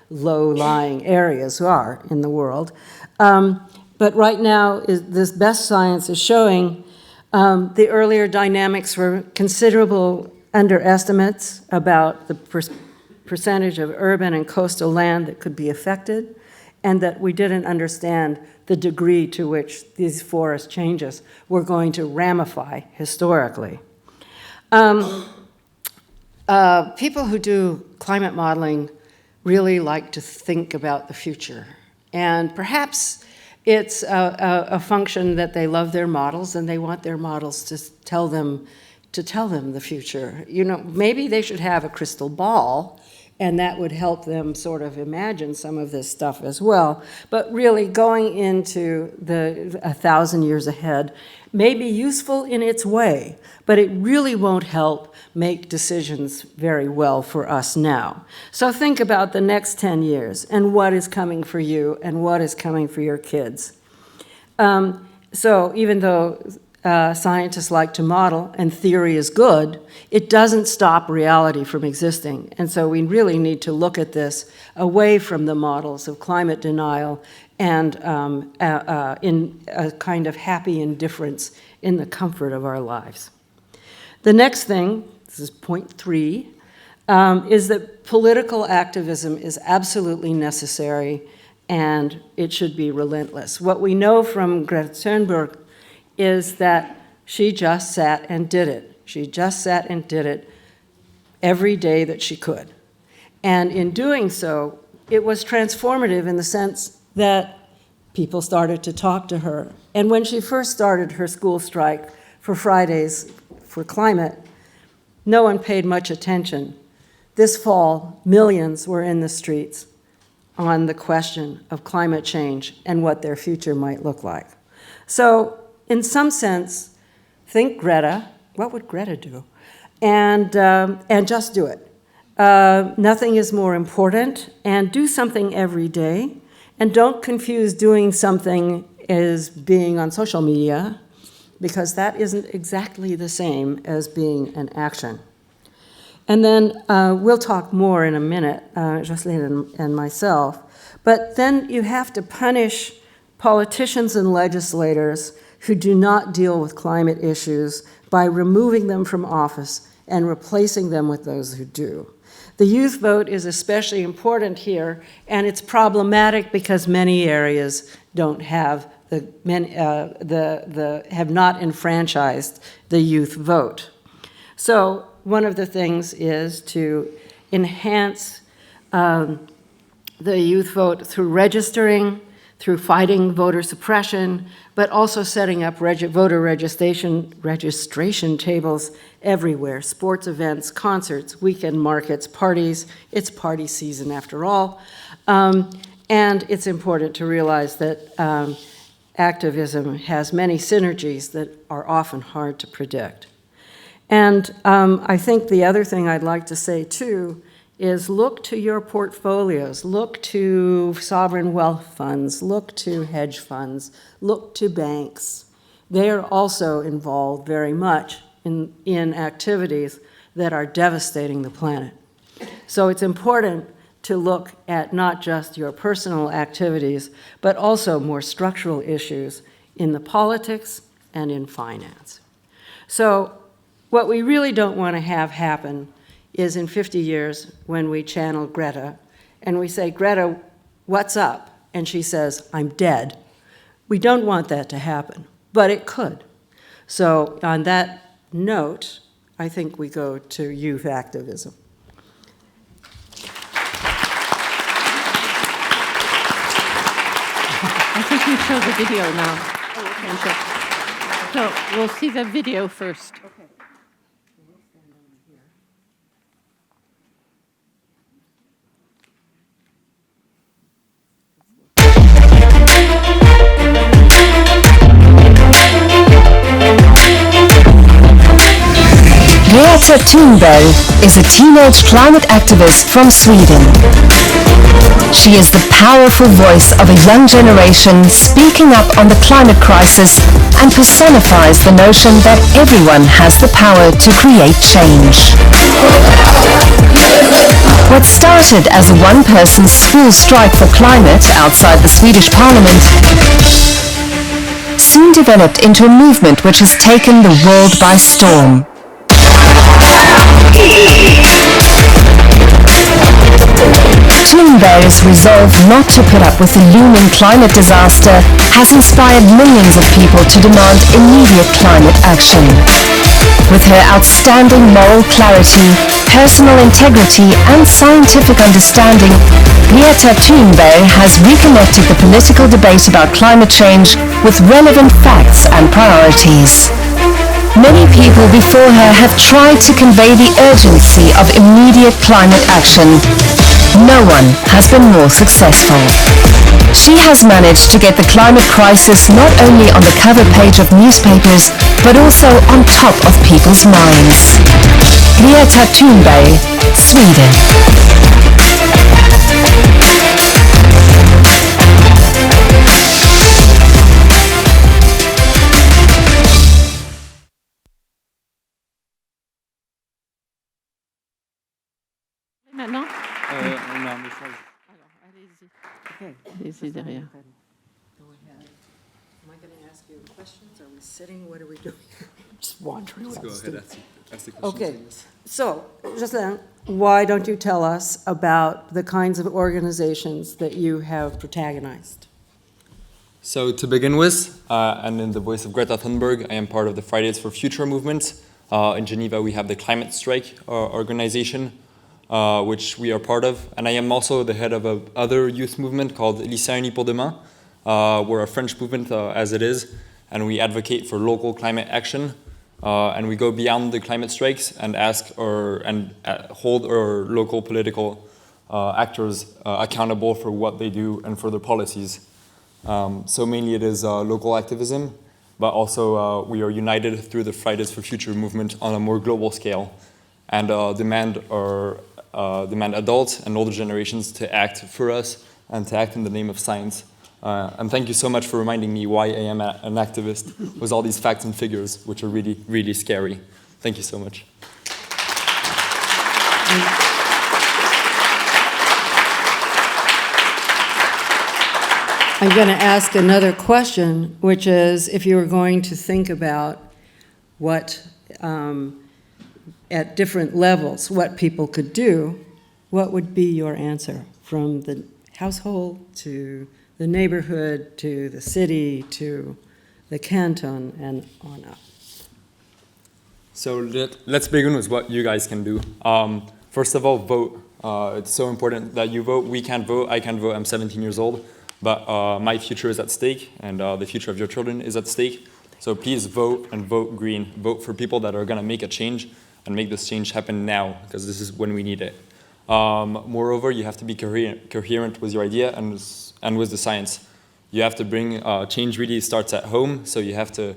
low-lying areas are in the world. But right now, this best science is showing the earlier dynamics were considerable underestimates about the percentage of urban and coastal land that could be affected, and that we didn't understand the degree to which these forest changes were going to ramify historically. People who do climate modeling really like to think about the future, and perhaps it's a function that they love their models and they want their models to tell them the future. You know, maybe they should have a crystal ball, and that would help them sort of imagine some of this stuff as well. But really going into the 1,000 years ahead may be useful in its way, but it really won't help make decisions very well for us now. So think about the next 10 years and what is coming for you and what is coming for your kids. So even though scientists like to model, and theory is good, it doesn't stop reality from existing. And so we really need to look at this away from the models of climate denial and in a kind of happy indifference in the comfort of our lives. The next thing, this is point 3, is that political activism is absolutely necessary and it should be relentless. What we know from Greta Thunberg is that she just sat and did it. She just sat and did it every day that she could. And in doing so, it was transformative in the sense that people started to talk to her. And when she first started her school strike for Fridays for Climate, no one paid much attention. This fall, millions were in the streets on the question of climate change and what their future might look like. So, in some sense, think Greta. What would Greta do? And just do it. Nothing is more important, and do something every day. And don't confuse doing something as being on social media, because that isn't exactly the same as being an action. And then we'll talk more in a minute, Jocelyn and myself. But then you have to punish politicians and legislators who do not deal with climate issues by removing them from office and replacing them with those who do. The youth vote is especially important here, and it's problematic because many areas don't have have not enfranchised the youth vote. So one of the things is to enhance the youth vote through registering, through fighting voter suppression, but also setting up voter registration tables everywhere, sports events, concerts, weekend markets, parties. It's party season after all. And it's important to realize that activism has many synergies that are often hard to predict. And I think the other thing I'd like to say too is look to your portfolios, look to sovereign wealth funds, look to hedge funds, look to banks. They are also involved very much in activities that are devastating the planet. So it's important to look at not just your personal activities, but also more structural issues in the politics and in finance. So what we really don't want to have happen is in 50 years when we channel Greta and we say, Greta, what's up? And she says, I'm dead. We don't want that to happen, but it could. So on that note, I think we go to youth activism. I think we show the video now. So we'll see the video first. Greta Thunberg is a teenage climate activist from Sweden. She is the powerful voice of a young generation speaking up on the climate crisis and personifies the notion that everyone has the power to create change. What started as a one-person school strike for climate outside the Swedish parliament soon developed into a movement which has taken the world by storm. Thunberg's resolve not to put up with the looming climate disaster has inspired millions of people to demand immediate climate action. With her outstanding moral clarity, personal integrity and scientific understanding, Greta Thunberg has reconnected the political debate about climate change with relevant facts and priorities. Many people before her have tried to convey the urgency of immediate climate action. No one has been more successful. She has managed to get the climate crisis not only on the cover page of newspapers, but also on top of people's minds. Greta Thunberg, Sweden. Maintenant? On a un message. Alors, allez-y. Allez-y derrière. Go ahead. Am I going to ask you questions? Are we sitting? What are we doing? Just wandering. Let's go ahead. Ask the questions. Okay. So, Jocelyn, why don't you tell us about the kinds of organizations that you have protagonized? So to begin with, and in the voice of Greta Thunberg, I am part of the Fridays for Future movement. In Geneva, we have the Climate Strike organization, which we are part of. And I am also the head of another youth movement called Lycéens Unis pour Demain. We're a French movement as it is, and we advocate for local climate action. And we go beyond the climate strikes and hold our local political actors accountable for what they do and for their policies. So mainly it is local activism, but also we are united through the Fridays for Future movement on a more global scale, and demand adults and older generations to act for us and to act in the name of science. And thank you so much for reminding me why I am an activist with all these facts and figures, which are really, really scary. Thank you so much. I'm going to ask another question, which is if you were going to think about what, at different levels, what people could do, what would be your answer from the household to the neighborhood to the city to the canton and on up? So let's begin with what you guys can do. First of all, vote. It's so important that you vote. We can't vote. I can't vote. I'm 17 years old. But my future is at stake, and the future of your children is at stake. So please vote, and vote green. Vote for people that are going to make a change and make this change happen now, because this is when we need it. Moreover, you have to be coherent with your idea and with the science. You have to bring change really starts at home, so you have to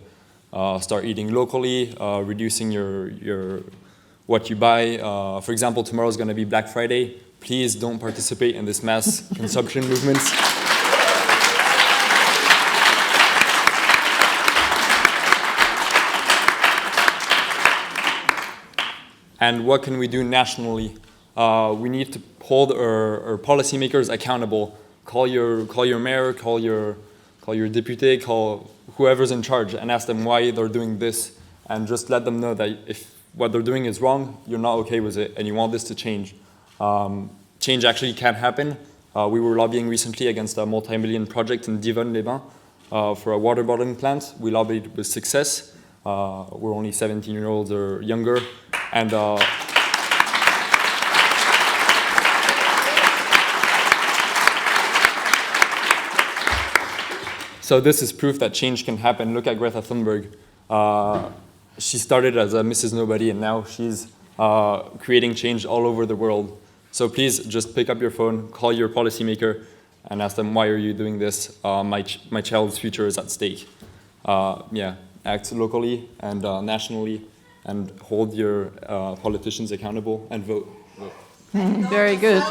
start eating locally, reducing what you buy. For example, tomorrow is going to be Black Friday. Please don't participate in this mass consumption movements. And what can we do nationally? We need to hold our policymakers accountable. Call your mayor, call your député, call whoever's in charge, and ask them why they're doing this and just let them know that if what they're doing is wrong, you're not okay with it, and you want this to change. Change actually can happen. We were lobbying recently against a multi-million project in Divonne-les-Bains for a water bottling plant. We lobbied with success. We're only 17-year-olds or younger, and so this is proof that change can happen. Look at Greta Thunberg. She started as a Mrs. Nobody, and now she's creating change all over the world. So please just pick up your phone, call your policymaker, and ask them, why are you doing this? My child's future is at stake. Act locally and nationally, and hold your politicians accountable, and vote. Very good.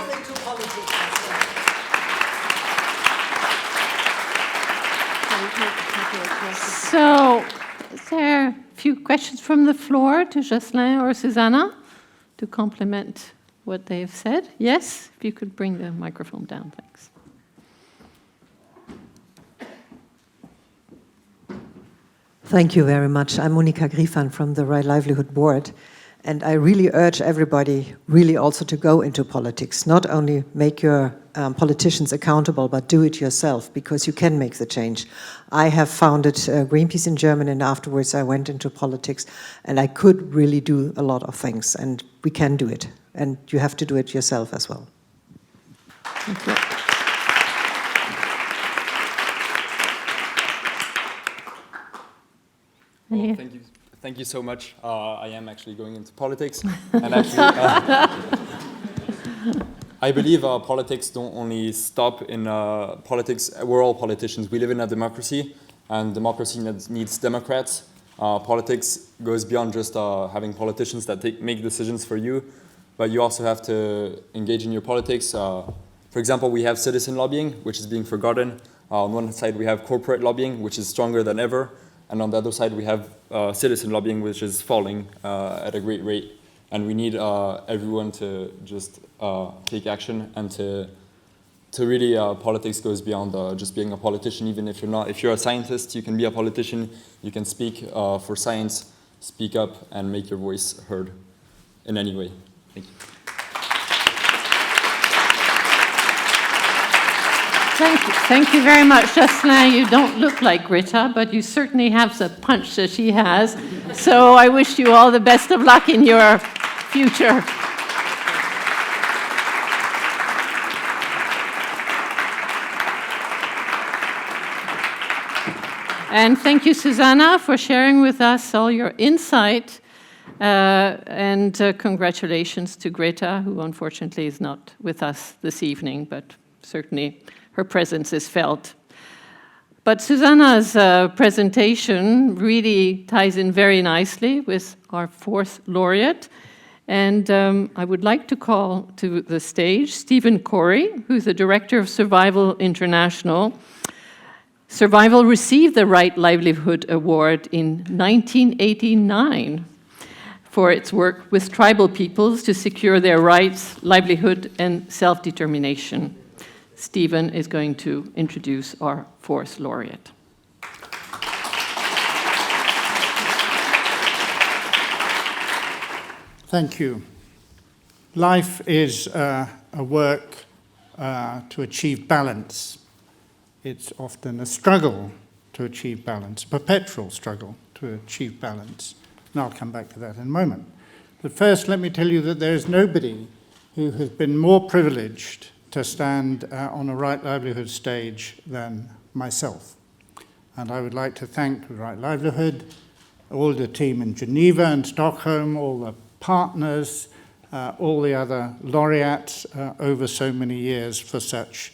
So, is there a few questions from the floor to Jocelyn or Susanna to complement what they've said? Yes, if you could bring the microphone down, thanks. Thank you very much. I'm Monika Griefan from the Right Livelihood Board, and I really urge everybody really also to go into politics. Not only make your politicians accountable, but do it yourself, because you can make the change. I have founded Greenpeace in Germany, and afterwards I went into politics, and I could really do a lot of things, and we can do it, and you have to do it yourself as well. Thank you. Well, thank you so much. I am actually going into politics, and actually, I believe politics don't only stop in politics. We're all politicians. We live in a democracy, and democracy needs Democrats. Politics goes beyond just having politicians that make decisions for you, but you also have to engage in your politics. For example, we have citizen lobbying, which is being forgotten. On one side, we have corporate lobbying, which is stronger than ever. And on the other side, we have citizen lobbying, which is falling at a great rate. And we need everyone to just take action, and to really, politics goes beyond just being a politician. Even if you're not, if you're a scientist, you can be a politician. You can speak for science, speak up, and make your voice heard in any way. Thank you. Thank you very much, Jocelyn. You don't look like Greta, but you certainly have the punch that she has. So I wish you all the best of luck in your future. And thank you, Susanna, for sharing with us all your insight. And congratulations to Greta, who unfortunately is not with us this evening, but certainly her presence is felt. But Susanna's presentation really ties in very nicely with our fourth laureate. And I would like to call to the stage Stephen Cory, who's the director of Survival International. Survival received the Right Livelihood Award in 1989 for its work with tribal peoples to secure their rights, livelihood, and self-determination. Stephen is going to introduce our fourth laureate. Thank you. Life is a work to achieve balance. It's often a struggle to achieve balance, a perpetual struggle to achieve balance. And I'll come back to that in a moment. But first, let me tell you that there is nobody who has been more privileged to stand on a Right Livelihood stage than myself. And I would like to thank Right Livelihood, all the team in Geneva and Stockholm, all the partners, all the other laureates over so many years for such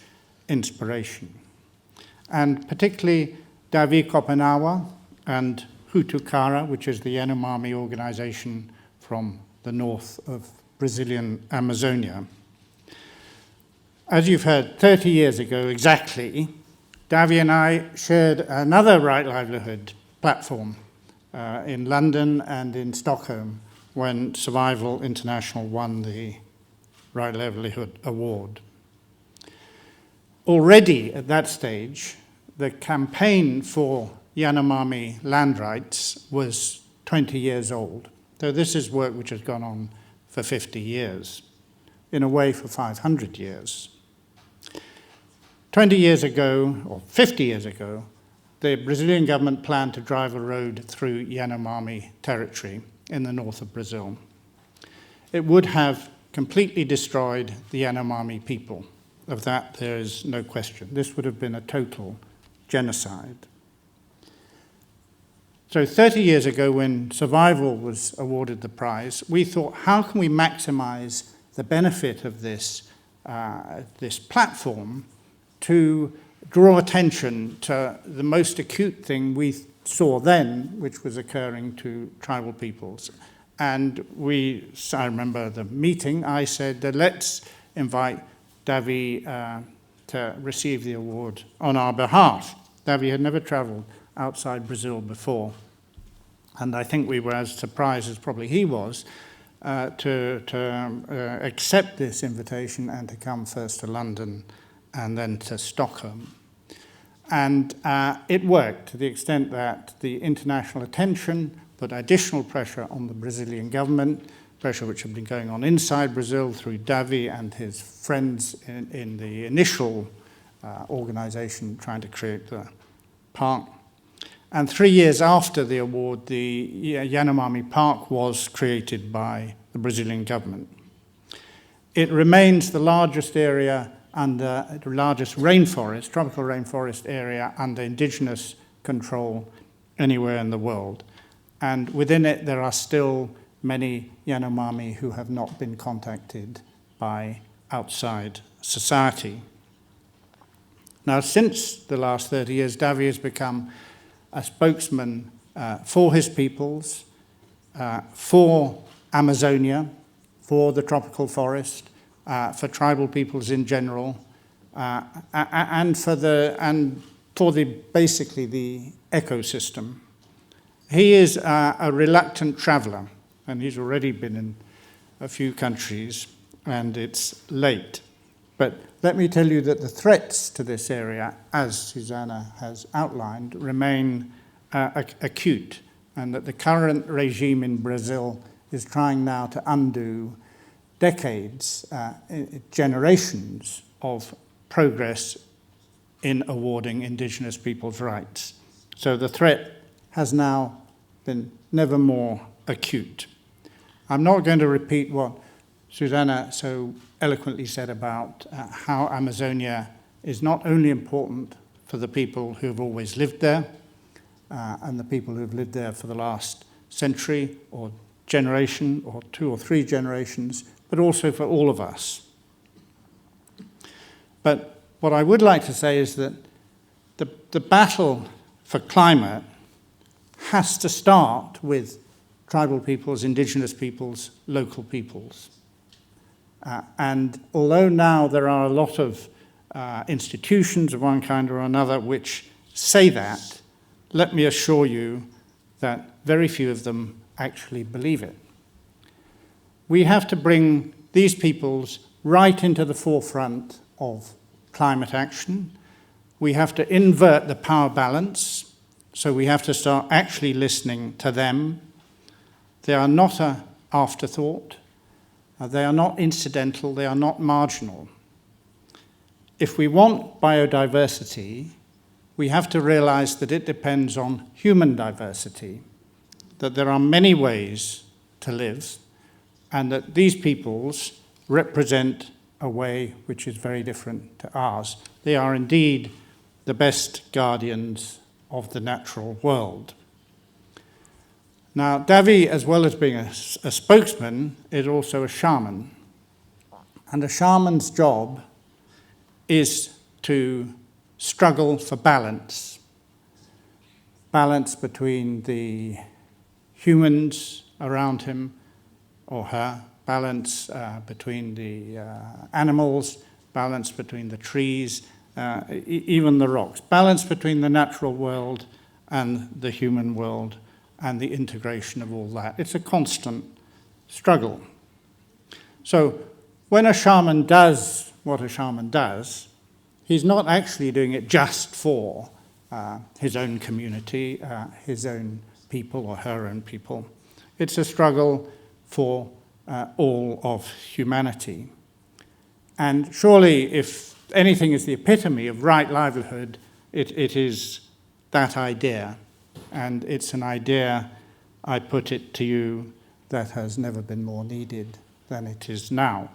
inspiration. And particularly Davi Kopenawa and Hutukara, which is the Yanomami organization from the north of Brazilian Amazonia. As you've heard, 30 years ago exactly, Davi and I shared another Right Livelihood platform in London and in Stockholm when Survival International won the Right Livelihood Award. Already at that stage, the campaign for Yanomami land rights was 20 years old. So this is work which has gone on for 50 years, in a way for 500 years. 20 years ago, or 50 years ago, the Brazilian government planned to drive a road through Yanomami territory in the north of Brazil. It would have completely destroyed the Yanomami people. Of that, there is no question. This would have been a total genocide. So 30 years ago, when Survival was awarded the prize, we thought, how can we maximize the benefit of this platform to draw attention to the most acute thing we saw then, which was occurring to tribal peoples. And I remember the meeting, I said that let's invite Davi to receive the award on our behalf. Davi had never traveled outside Brazil before. And I think we were as surprised as probably he was to accept this invitation and to come first to London and then to Stockholm. And it worked to the extent that the international attention put additional pressure on the Brazilian government, pressure which had been going on inside Brazil through Davi and his friends in the initial organization trying to create the park. And 3 years after the award, the Yanomami Park was created by the Brazilian government. It remains the largest area under the largest rainforest, tropical rainforest area under indigenous control anywhere in the world. And within it, there are still many Yanomami who have not been contacted by outside society. Now, since the last 30 years, Davi has become a spokesman for his peoples, for Amazonia, for the tropical forest, for tribal peoples in general, and for basically the ecosystem. He is a reluctant traveler, and he's already been in a few countries, and it's late. But let me tell you that the threats to this area, as Susanna has outlined, remain acute, and that the current regime in Brazil is trying now to undo decades, generations of progress in awarding indigenous peoples' rights. So the threat has now been never more acute. I'm not going to repeat what Susanna so eloquently said about how Amazonia is not only important for the people who have always lived there, and the people who have lived there for the last century or generation or 2 or 3 generations, but also for all of us. But what I would like to say is that the battle for climate has to start with tribal peoples, indigenous peoples, local peoples. And although now there are a lot of institutions of one kind or another which say that, let me assure you that very few of them actually believe it. We have to bring these peoples right into the forefront of climate action. We have to invert the power balance, so we have to start actually listening to them. They are not an afterthought. They are not incidental. They are not marginal. If we want biodiversity, we have to realize that it depends on human diversity, that there are many ways to live, and that these peoples represent a way which is very different to ours. They are indeed the best guardians of the natural world. Now, Davi, as well as being a spokesman, is also a shaman. And a shaman's job is to struggle for balance. Balance between the humans around him or her, balance between the animals, balance between the trees, even the rocks, balance between the natural world and the human world, and the integration of all that. It's a constant struggle. So when a shaman does what a shaman does, he's not actually doing it just for his own community, his own people or her own people. It's a struggle for all of humanity. And surely, if anything is the epitome of right livelihood, it is that idea. And it's an idea, I put it to you, that has never been more needed than it is now.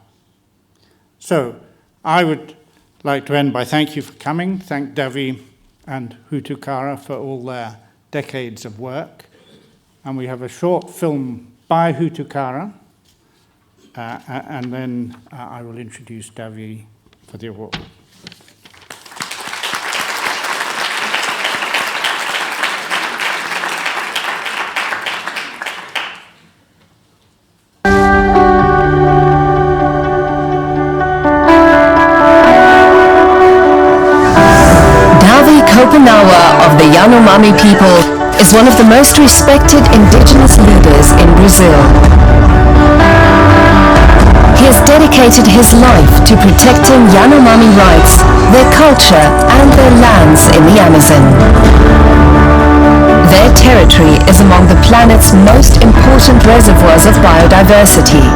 So, I would like to end by thank you for coming. Thank Davi and Hutukara for all their decades of work. And we have a short film by Hutukara, and then I will introduce Davi for the award. Kopenawa of the Yanomami people is one of the most respected indigenous leaders in Brazil. He has dedicated his life to protecting Yanomami rights, their culture and their lands in the Amazon. Their territory is among the planet's most important reservoirs of biodiversity.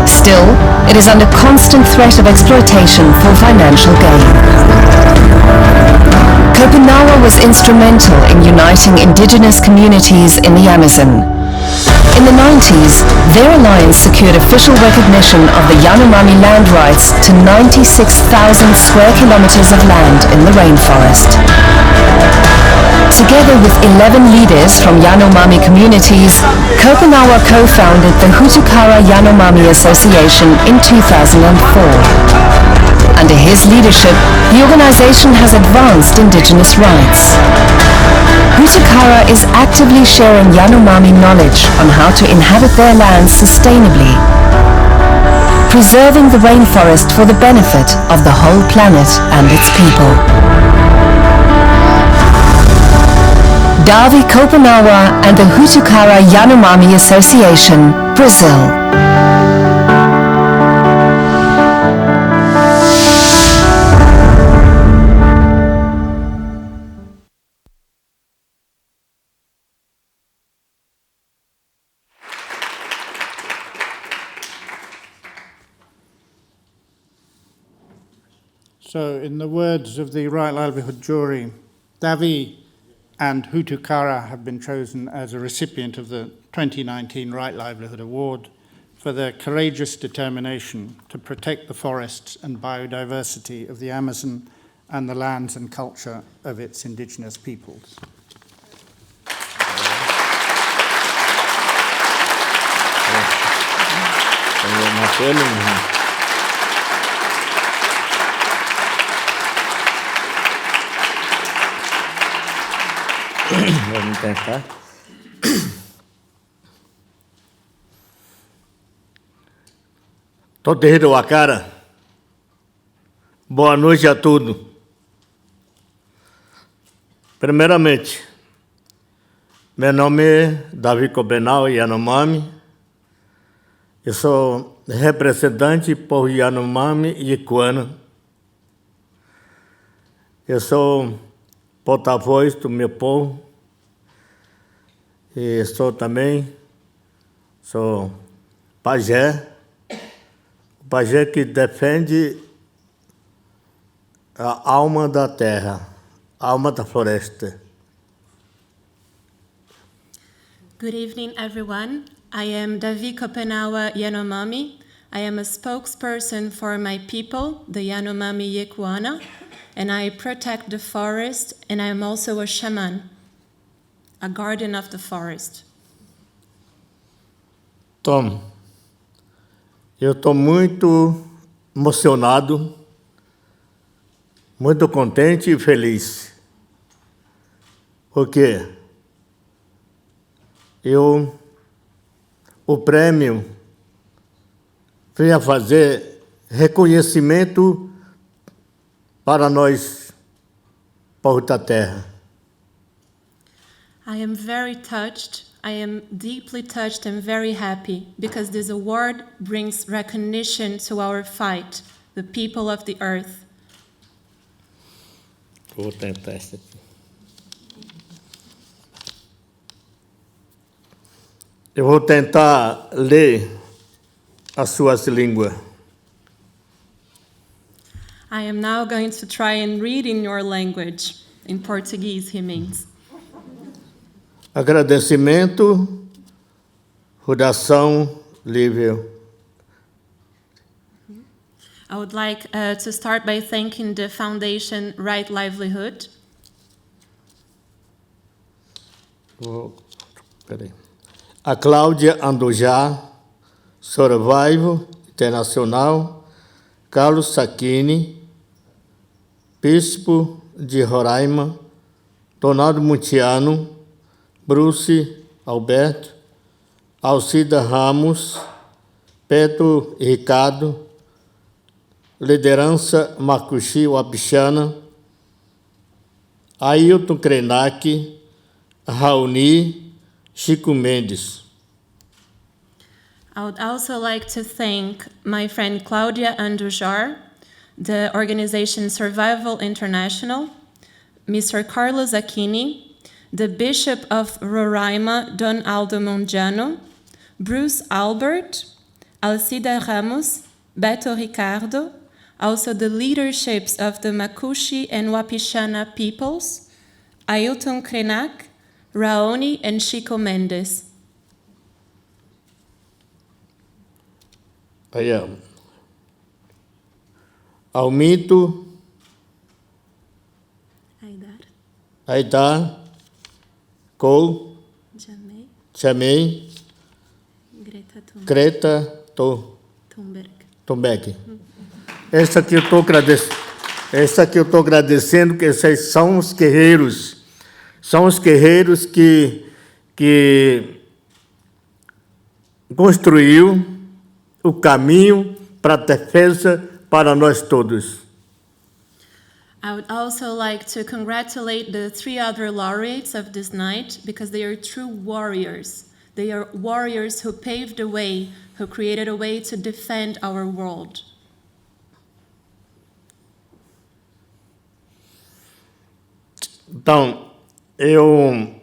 Still, it is under constant threat of exploitation for financial gain. Kopenawa was instrumental in uniting indigenous communities in the Amazon. In the 90s, their alliance secured official recognition of the Yanomami land rights to 96,000 square kilometers of land in the rainforest. Together with 11 leaders from Yanomami communities, Kopenawa co-founded the Hutukara Yanomami Association in 2004. Under his leadership, the organization has advanced indigenous rights. Hutukara is actively sharing Yanomami knowledge on how to inhabit their lands sustainably, preserving the rainforest for the benefit of the whole planet and its people. Davi Kopenawa and the Hutukara Yanomami Association, Brazil. So, in the words of the Right Livelihood jury, Davi and Hutukara have been chosen as a recipient of the 2019 Right Livelihood Award for their courageous determination to protect the forests and biodiversity of the Amazon and the lands and culture of its indigenous peoples. Vamos tentar. Toteiro Wakara, boa noite a todos. Primeiramente, meu nome é Davi Kopenawa Yanomami. Eu sou representante por Yanomami e Ikuana. Eu sou porta-voz do meu povo. E sou pajé. O pajé que defende a alma da terra, a alma da floresta. Good evening, everyone. I am Davi Kopenawa Yanomami. I am a spokesperson for my people, the Yanomami Yekuana, and I protect the forest, and I am also a shaman, a guardian of the forest. Tom, eu estou muito emocionado, muito contente e feliz, porque o prêmio veio a fazer reconhecimento para nós, povo da terra. I am very touched. I am deeply touched and very happy because this award brings recognition to our fight, the people of the earth. Vou tentar esse aqui. Eu vou tentar ler a sua língua. I am now going to try and read in your language. In Portuguese, he means. Agradecimento, Fundação Livre. I would like to start by thanking the Foundation Right Livelihood. A Cláudia Andujá, Survival Internacional, Carlos Sacchini, Bispo de Roraima, Donaldo Muntiano, Bruce Alberto, Alcida Ramos, Pedro Ricardo, Liderança Macuxi Wapichana, Ailton Krenak, Raoni, Chico Mendes. I would also like to thank my friend Claudia Andujar, the organization Survival International, Mr. Carlos Aquini, the Bishop of Roraima, Don Aldo Mondiano, Bruce Albert, Alcida Ramos, Beto Ricardo, also the leaderships of the Macuxi and Wapichana peoples, Ailton Krenak, Raoni, and Chico Mendes. Almito, Aidar, Cole, Jame, Greta Thunberg. Essa aqui eu estou agradecendo, que esses são os guerreiros. São os guerreiros que construiu o caminho para a defesa para nós todos. I would also like to congratulate the 3 other laureates of this night, because they are true warriors. They are warriors who paved the way, who created a way to defend our world. Então, eu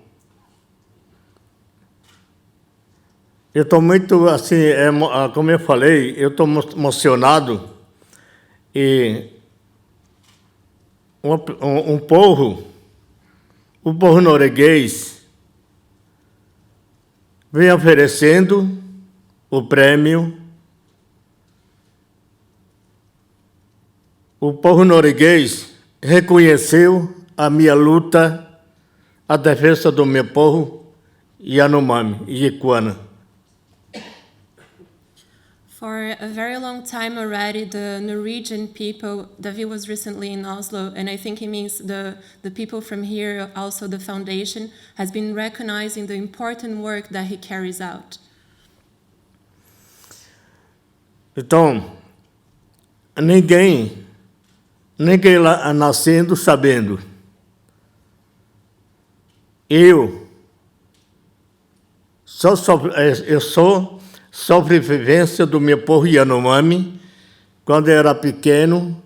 estou muito, assim, como eu falei, eu estou emocionado, e o povo norueguês vem oferecendo o prêmio. O povo norueguês reconheceu a minha luta, a defesa do meu povo Yanomami e Ikuana. For a very long time already, the Norwegian people, David was recently in Oslo, and I think he means the people from here, also the foundation, has been recognizing the important work that he carries out. Então, ninguém lá nascendo sabendo. Eu sou sobrevivência do meu povo Yanomami. Quando eu era pequeno,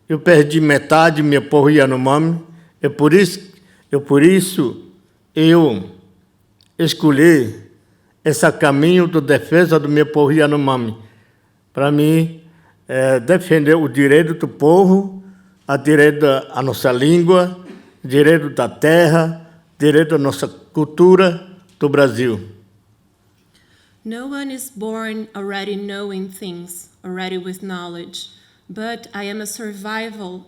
eu perdi metade do meu povo Yanomami. Por isso eu escolhi esse caminho de defesa do meu povo Yanomami. Para mim, defender o direito do povo, a direito à nossa língua, direito da terra, direito à nossa cultura do Brasil. No one is born already knowing things, already with knowledge, but I am a survivor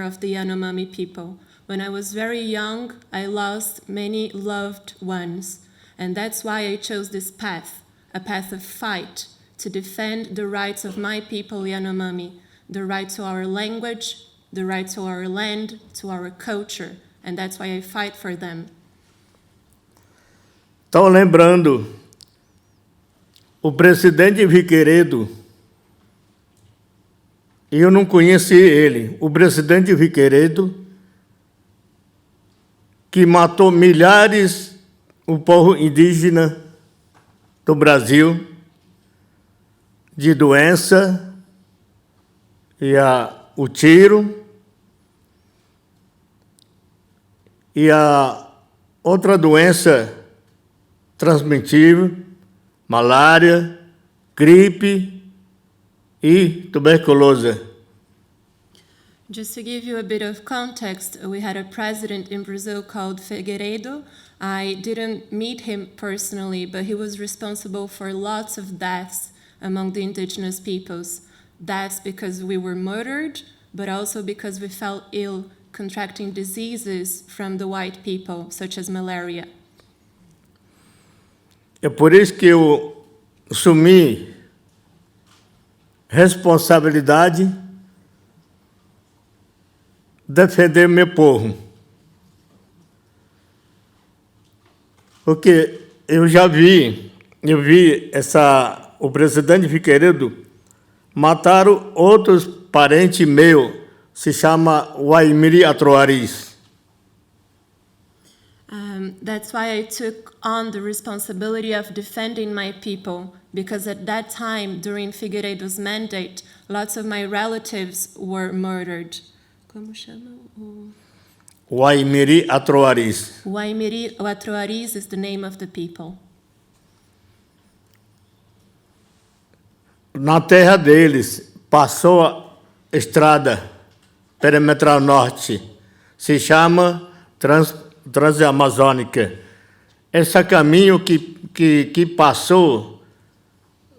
of the Yanomami people. When I was very young, I lost many loved ones, and that's why I chose this path, a path of fight, to defend the rights of my people Yanomami, the right to our language, the right to our land, to our culture, and that's why I fight for them. Estão lembrando, o presidente Figueiredo, eu não conheci ele, o presidente Figueiredo, que matou milhares do povo indígena do Brasil de doença, e o tiro, e a outra doença transmissível, malária, gripe e tuberculose. Just to give you a bit of context, we had a president in Brazil called Figueiredo. I didn't meet him personally, but he was responsible for lots of deaths among the indigenous peoples. Deaths because we were murdered, but also because we fell ill, contracting diseases from the white people, such as malaria. É por isso que eu assumi responsabilidade defender meu povo. Porque eu vi o presidente Figueiredo mataram outros parentes meus, se chama Waimiri Atroaris. That's why I took on the responsibility of defending my people, because at that time, during Figueiredo's mandate, lots of my relatives were murdered. Como chama? Waimiri Atroaris. Waimiri Atroaris is the name of the people. Na terra deles, passou a estrada perimetral norte, se chama Transamazônica. Esse caminho que passou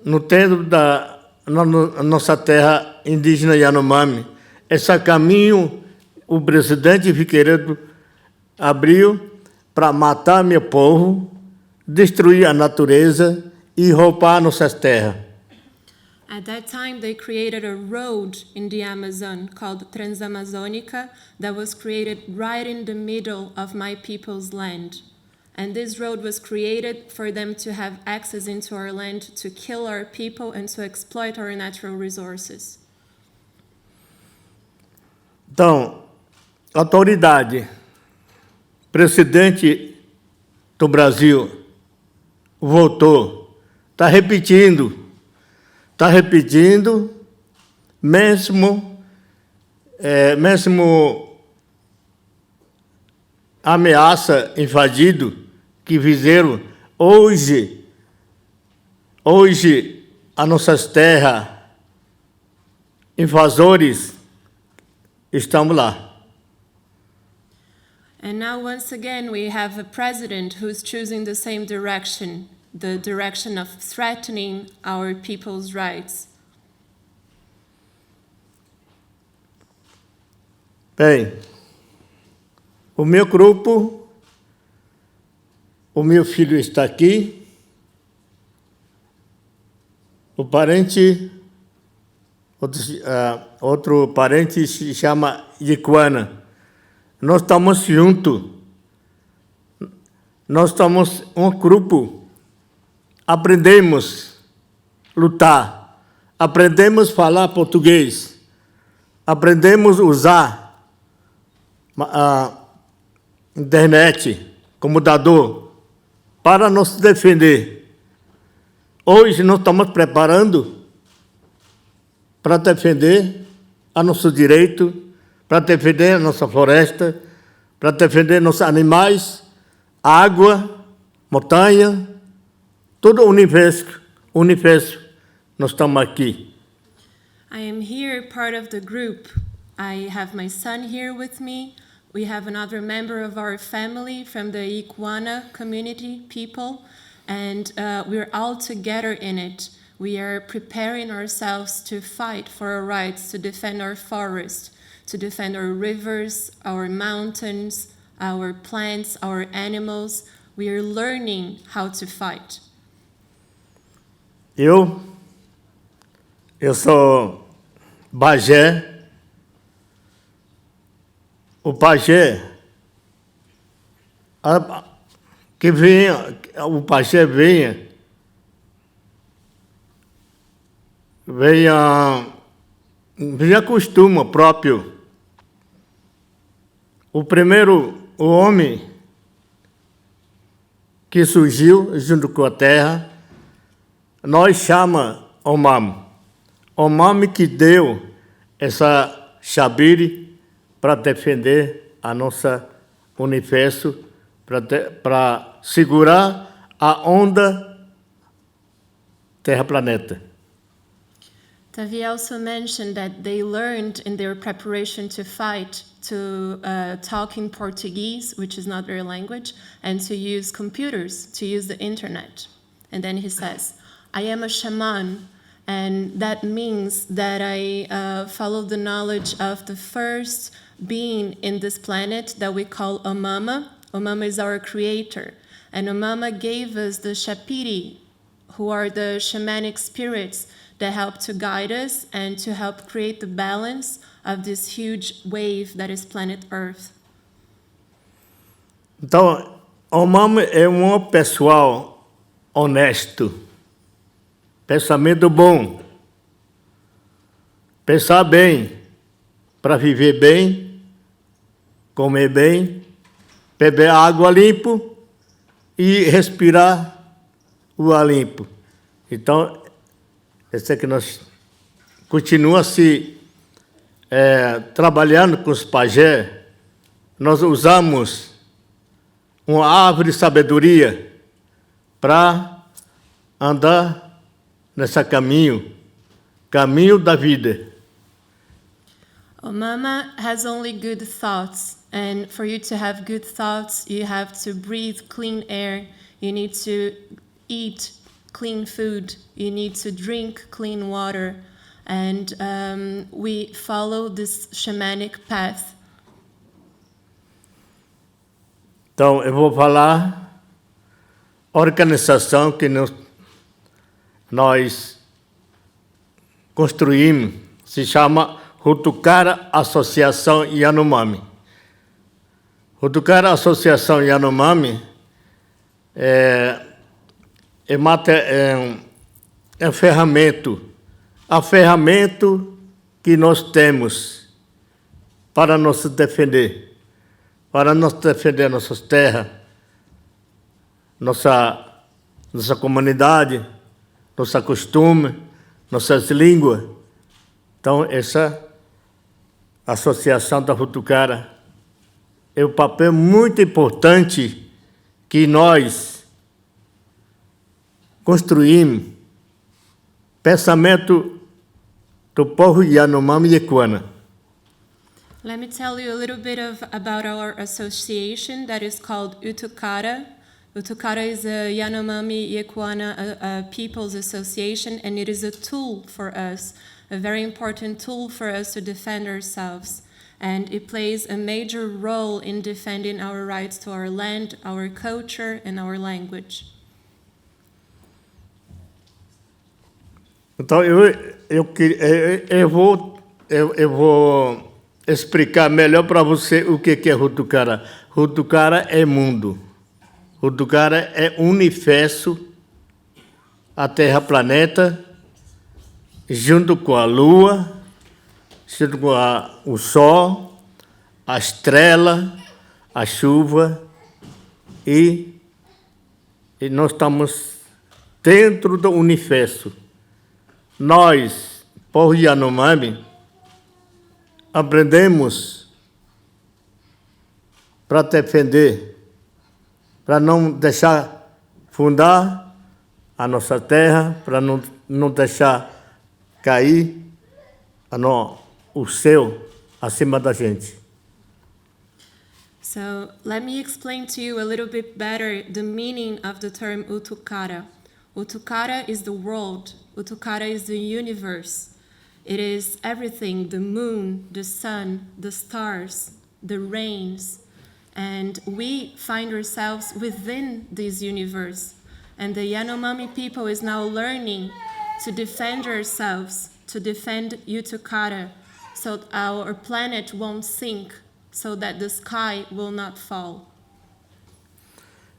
no tempo da nossa terra indígena Yanomami, esse caminho o presidente Figueiredo abriu para matar meu povo, destruir a natureza e roubar nossas terras. At that time, they created a road in the Amazon called Transamazônica that was created right in the middle of my people's land. And this road was created for them to have access into our land, to kill our people and to exploit our natural resources. Então, autoridade, presidente do Brasil votou, está repetindo, mesmo ameaça invadido que fizeram hoje as nossas terras, invasores, estamos lá. And now once again we have a president who's choosing the same direction, the direction of threatening our people's rights. Bem, o meu grupo, o meu filho está aqui, o parente, outro parente se chama Iguana. Nós estamos juntos, nós estamos um grupo. Aprendemos a lutar, aprendemos a falar português, aprendemos a usar a internet, computador, para nos defender. Hoje nós estamos preparando para defender a nosso direito, para defender a nossa floresta, para defender nossos animais, água, montanha, todo o universo, nós estamos aqui. I am here, part of the group. I have my son here with me. We have another member of our family from the Iguana community people, and we're all together in it. We are preparing ourselves to fight for our rights, to defend our forests, to defend our rivers, our mountains, our plants, our animals. We are learning how to fight. Eu sou Bagé. O pajé, que venha, o pajé venha costuma próprio. O homem que surgiu junto com a terra, nós chama Omam. Omam que deu essa chabire para defender a nossa universo, para segurar a onda Terra-planeta. Tavi also mentioned that they learned in their preparation to fight to talk in Portuguese, which is not their language, and to use computers, to use the internet. And then he says, I am a shaman, and that means that I follow the knowledge of the first being in this planet that we call Omama. Omama is our creator, and Omama gave us the Shapiri, who are the shamanic spirits that help to guide us and to help create the balance of this huge wave that is planet Earth. Então, Omama é pessoal honesto, pensamento bom, pensar bem, para viver bem, comer bem, beber água limpo e respirar o ar limpo. Então, esse é que nós continuamos trabalhando com os pajés. Nós usamos uma árvore de sabedoria para andar nesse caminho da vida. Omama has only good thoughts, and for you to have good thoughts, you have to breathe clean air, you need to eat clean food, you need to drink clean water, and we follow this shamanic path. Então, eu vou falar a organização que nós construímos, se chama Hutucara Associação Yanomami. Hutucara Associação Yanomami é a ferramenta que nós temos para nos defender nossas terras, nossa comunidade, nosso costume, nossas línguas. Então, essa associação da Hutucara é um papel muito importante que nós construímos pensamento do povo Yanomami e Equana. Let me tell you a little bit about our association that is called Utukara. Utukara is a Yanomami Yekwana People's Association, and it is a tool for us, a very important tool for us to defend ourselves. And it plays a major role in defending our rights to our land, our culture, and our language. Então, eu vou explicar melhor para você o que é Hutucara. Hutucara é mundo. Hutucara é universo, a Terra, planeta, junto com a Lua, junto com o Sol, a estrela, a chuva, e nós estamos dentro do universo. Nós, povo Yanomami, aprendemos para defender, para não deixar fundar a nossa terra, para não deixar cair o céu acima da gente. So let me explain to you a little bit better the meaning of the term Utukara. Utukara is the world. Utukara is the universe. It is everything, the moon, the sun, the stars, the rains. And we find ourselves within this universe. And the Yanomami people is now learning to defend ourselves, to defend Utukara, so our planet won't sink, so that the sky will not fall.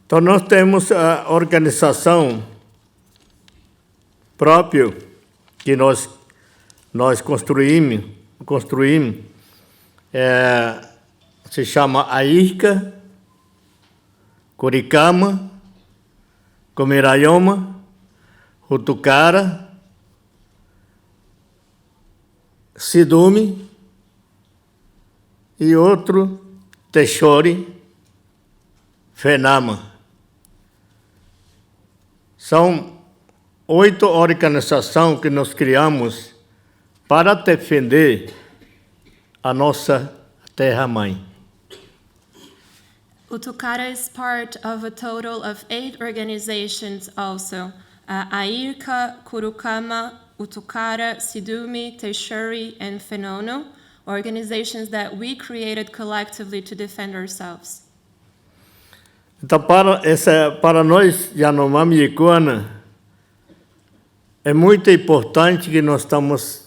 Então nós temos a organização própria que nós construímos, se chama Airca, Coricama, Comirayoma, Hutucara, Sidume e outro Texori, Fenama. São 8 organizações que nós criamos para defender a nossa terra-mãe. Utukara is part of a total of 8 organizations also. Airca, Kurukama, Utukara, Sidumi, Teixeira, and Fenono, organizations that we created collectively to defend ourselves. Então, para nós, Yanomami e Ikuana, é muito importante que nós estamos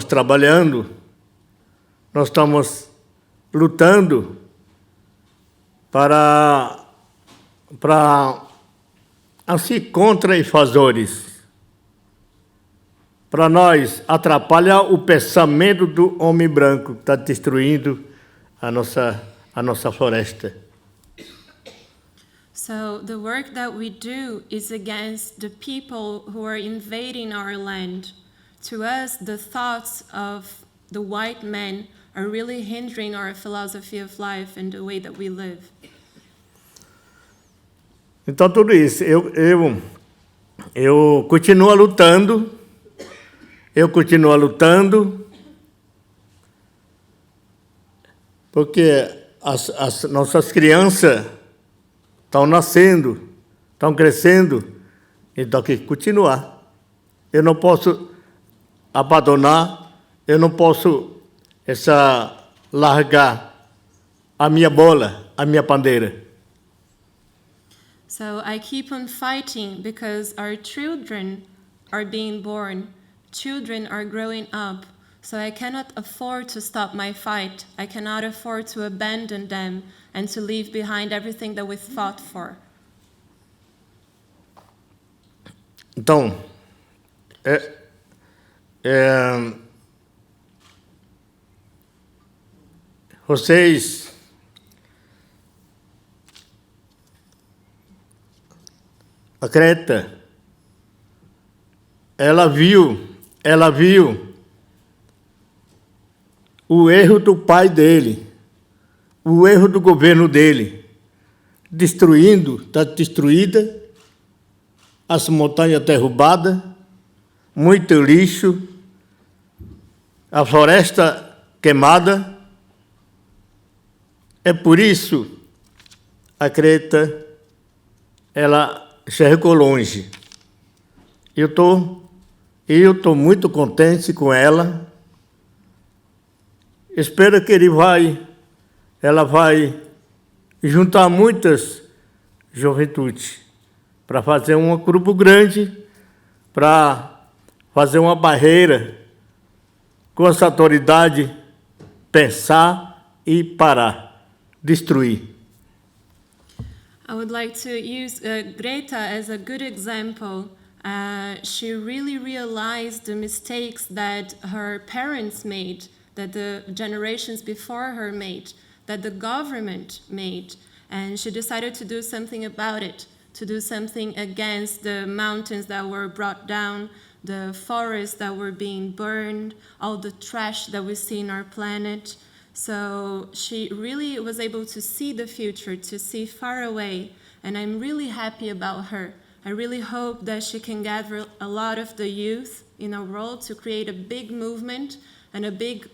trabalhando, nós estamos lutando para assim, contra invasores, para nós atrapalhar o pensamento do homem branco que está destruindo a nossa floresta. So the work that we do is against the people who are invading our land. To us, the thoughts of the white men are really hindering our philosophy of life and the way that we live. Então, tudo isso, eu continuo lutando, porque as nossas crianças estão nascendo, estão crescendo, então tem que continuar. Eu não posso abandonar, eu não posso largar a minha bola, a minha bandeira. So I keep on fighting because our children are being born, children are growing up, so I cannot afford to stop my fight. I cannot afford to abandon them and to leave behind everything that we fought for. Então, vocês a Greta, ela viu o erro do pai dele, o erro do governo dele, está destruída, as montanhas derrubadas, muito lixo, a floresta queimada. É por isso a Greta, ela chegou longe. Eu tô muito contente com ela. Espero que ela vai juntar muitas juventudes para fazer um grupo grande, para fazer uma barreira com essa autoridade, pensar e parar, destruir. I would like to use Greta as a good example. She really realized the mistakes that her parents made, that the generations before her made, that the government made, and she decided to do something about it, to do something against the mountains that were brought down, the forests that were being burned, all the trash that we see in our planet. So she really was able to see the future, to see far away, and I'm really happy about her. I really hope that she can gather a lot of the youth in our world to create a big movement and a big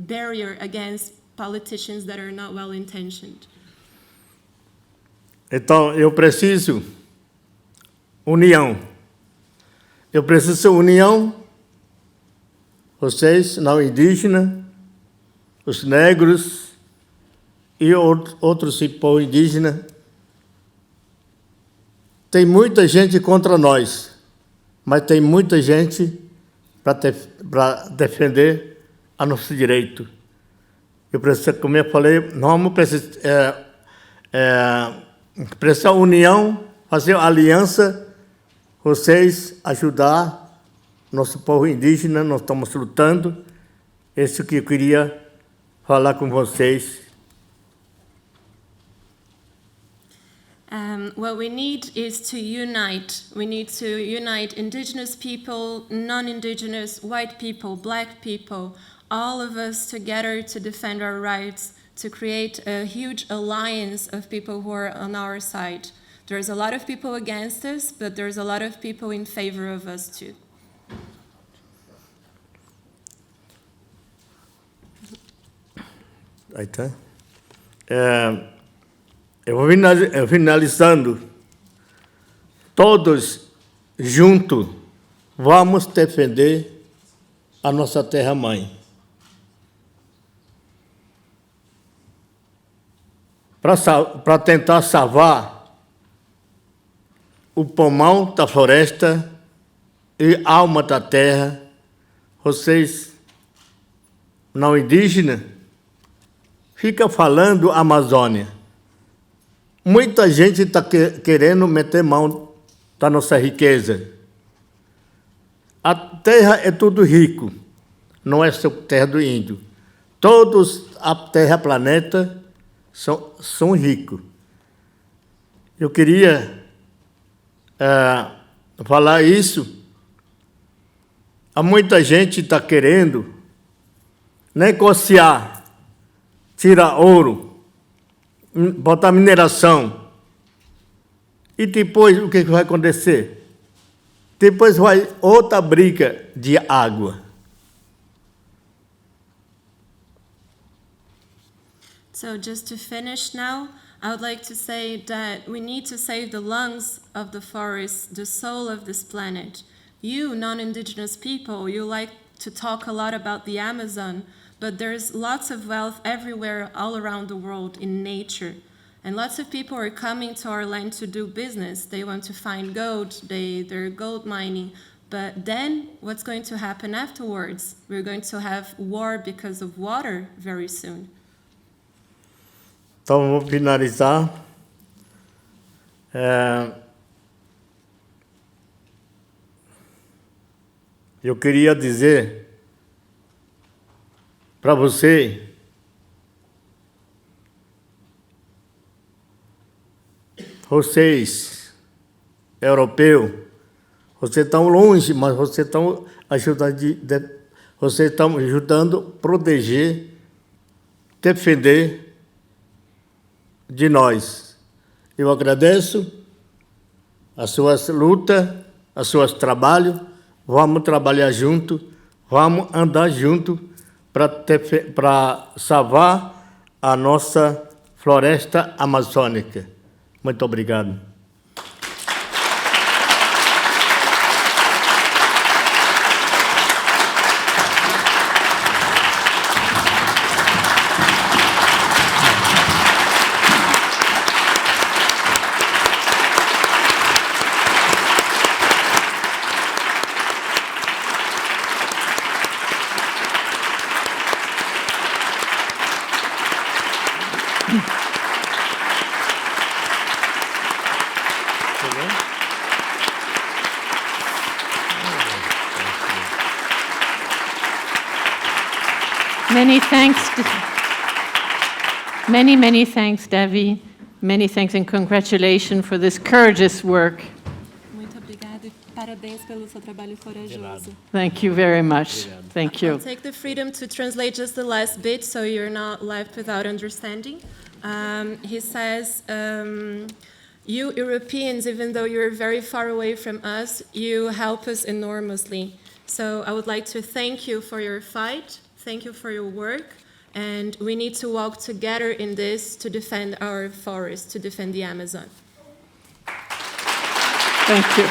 barrier against politicians that are not well-intentioned. Então, eu preciso união. Eu preciso união, vocês, não indígenas, os negros e outros povos indígenas. Tem muita gente contra nós, mas tem muita gente para defender a nosso direito. Eu preciso, como eu falei, nós precisamos união, fazer aliança, vocês ajudar nosso povo indígena, nós estamos lutando. Isso que eu queria falar com vocês. What we need is to unite. We need to unite indigenous people, non-indigenous, white people, black people, all of us together to defend our rights, to create a huge alliance of people who are on our side, There's a lot of people against us, but there's a lot of people in favor of us too. Aí tá. Eu vou finalizando. Todos juntos vamos defender a nossa terra-mãe. Para tentar salvar o pulmão da floresta e a alma da terra, vocês, não indígenas, ficam falando Amazônia. Muita gente está querendo meter mão da nossa riqueza. A terra é tudo rico, não é só terra do índio. Todos a terra, planeta, são ricos. Eu queria falar isso. Há muita gente está querendo negociar, tirar ouro, botar mineração. E depois o que vai acontecer? Depois vai outra briga de água. So just to finish now, I would like to say that we need to save the lungs of the forest, the soul of this planet. You, non-indigenous people, you like to talk a lot about the Amazon, but there's lots of wealth everywhere all around the world in nature. And lots of people are coming to our land to do business. They want to find gold, they're gold mining. But then what's going to happen afterwards? We're going to have war because of water very soon. Então, vou finalizar. Eu queria dizer para você vocês, europeus, vocês estão longe, mas vocês estão ajudando a proteger, defender de nós. Eu agradeço as suas lutas, os seus trabalhos. Vamos trabalhar junto, vamos andar junto para salvar a nossa floresta amazônica. Muito obrigado. Many thanks, Davi. Many thanks and congratulations for this courageous work. Muito obrigada e parabéns pelo seu trabalho corajoso. Thank you very much. Thank you. I'll take the freedom to translate just the last bit so you're not left without understanding. He says, you Europeans, even though you're very far away from us, you help us enormously. So I would like to thank you for your fight. Thank you for your work. And we need to walk together in this to defend our forests, to defend the Amazon. Thank you.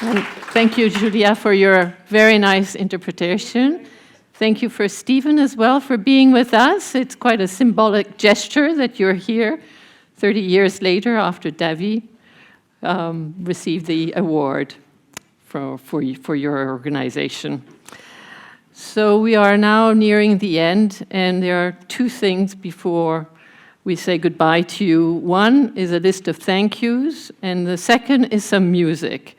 And thank you, Julia, for your very nice interpretation. Thank you for Stephen as well for being with us. It's quite a symbolic gesture that you're here 30 years later after Davi received the award for your organization. So we are now nearing the end, and there are two things before we say goodbye to you. One is a list of thank yous, and the second is some music.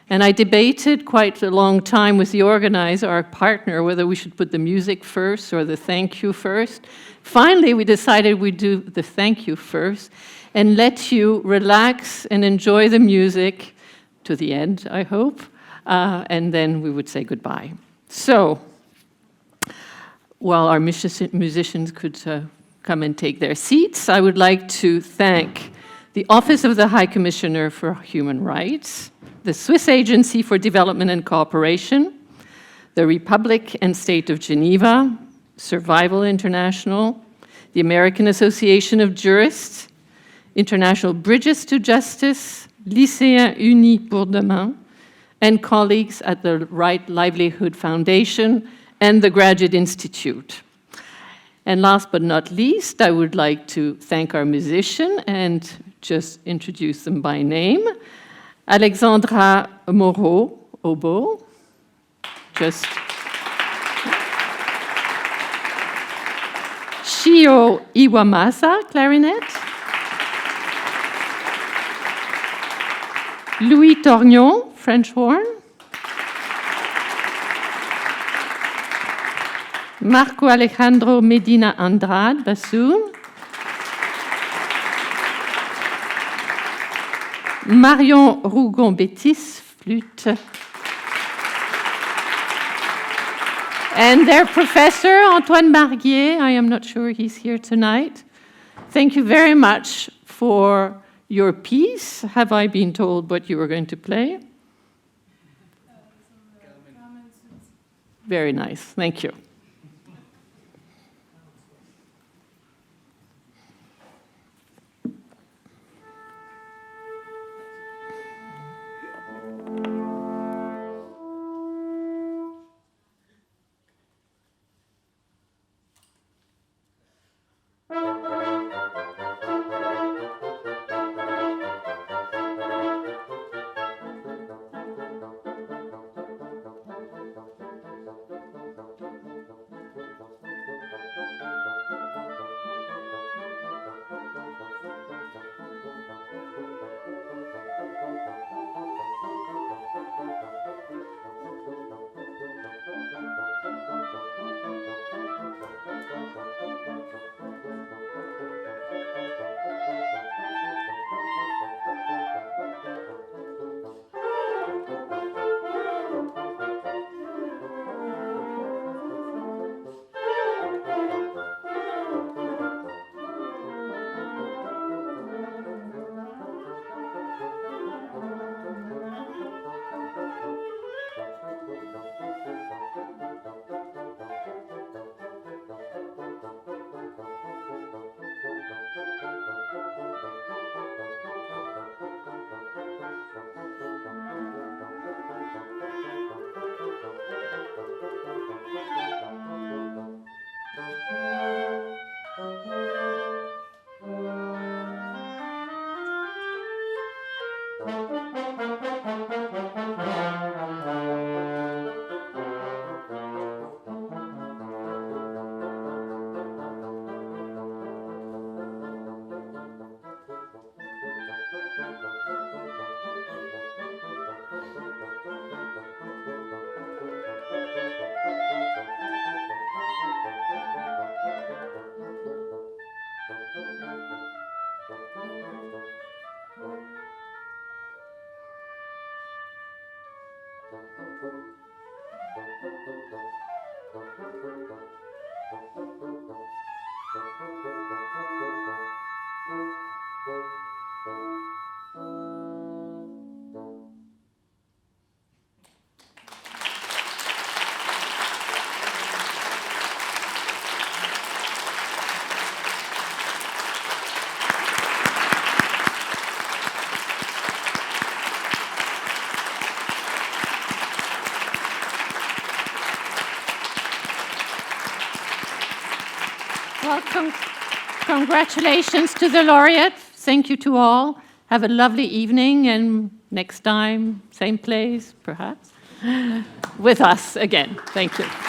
And I debated quite a long time with the organizer, our partner, whether we should put the music first or the thank you first. Finally, we decided we'd do the thank you first and let you relax and enjoy the music to the end, I hope. And then we would say goodbye. So, while our musicians could come and take their seats, I would like to thank the Office of the High Commissioner for Human Rights, the Swiss Agency for Development and Cooperation, the Republic and State of Geneva, Survival International, the American Association of Jurists, International Bridges to Justice, Lycéens Unis pour Demain, and colleagues at the Right Livelihood Foundation and the Graduate Institute. And last but not least, I would like to thank our musician and just introduce them by name. Alexandra Moreau, oboe, just Shio Iwamasa, clarinet. Louis Torgnon, French horn. Marco Alejandro Medina Andrade, bassoon. Marion Rougon-Bétis, flûte. And their professor, Antoine Marguier, I am not sure he's here tonight. Thank you very much for your piece. Have I been told what you were going to play? Very nice, thank you. Well, congratulations to the laureate. Thank you to all. Have a lovely evening, and next time, same place, perhaps, with us again. Thank you.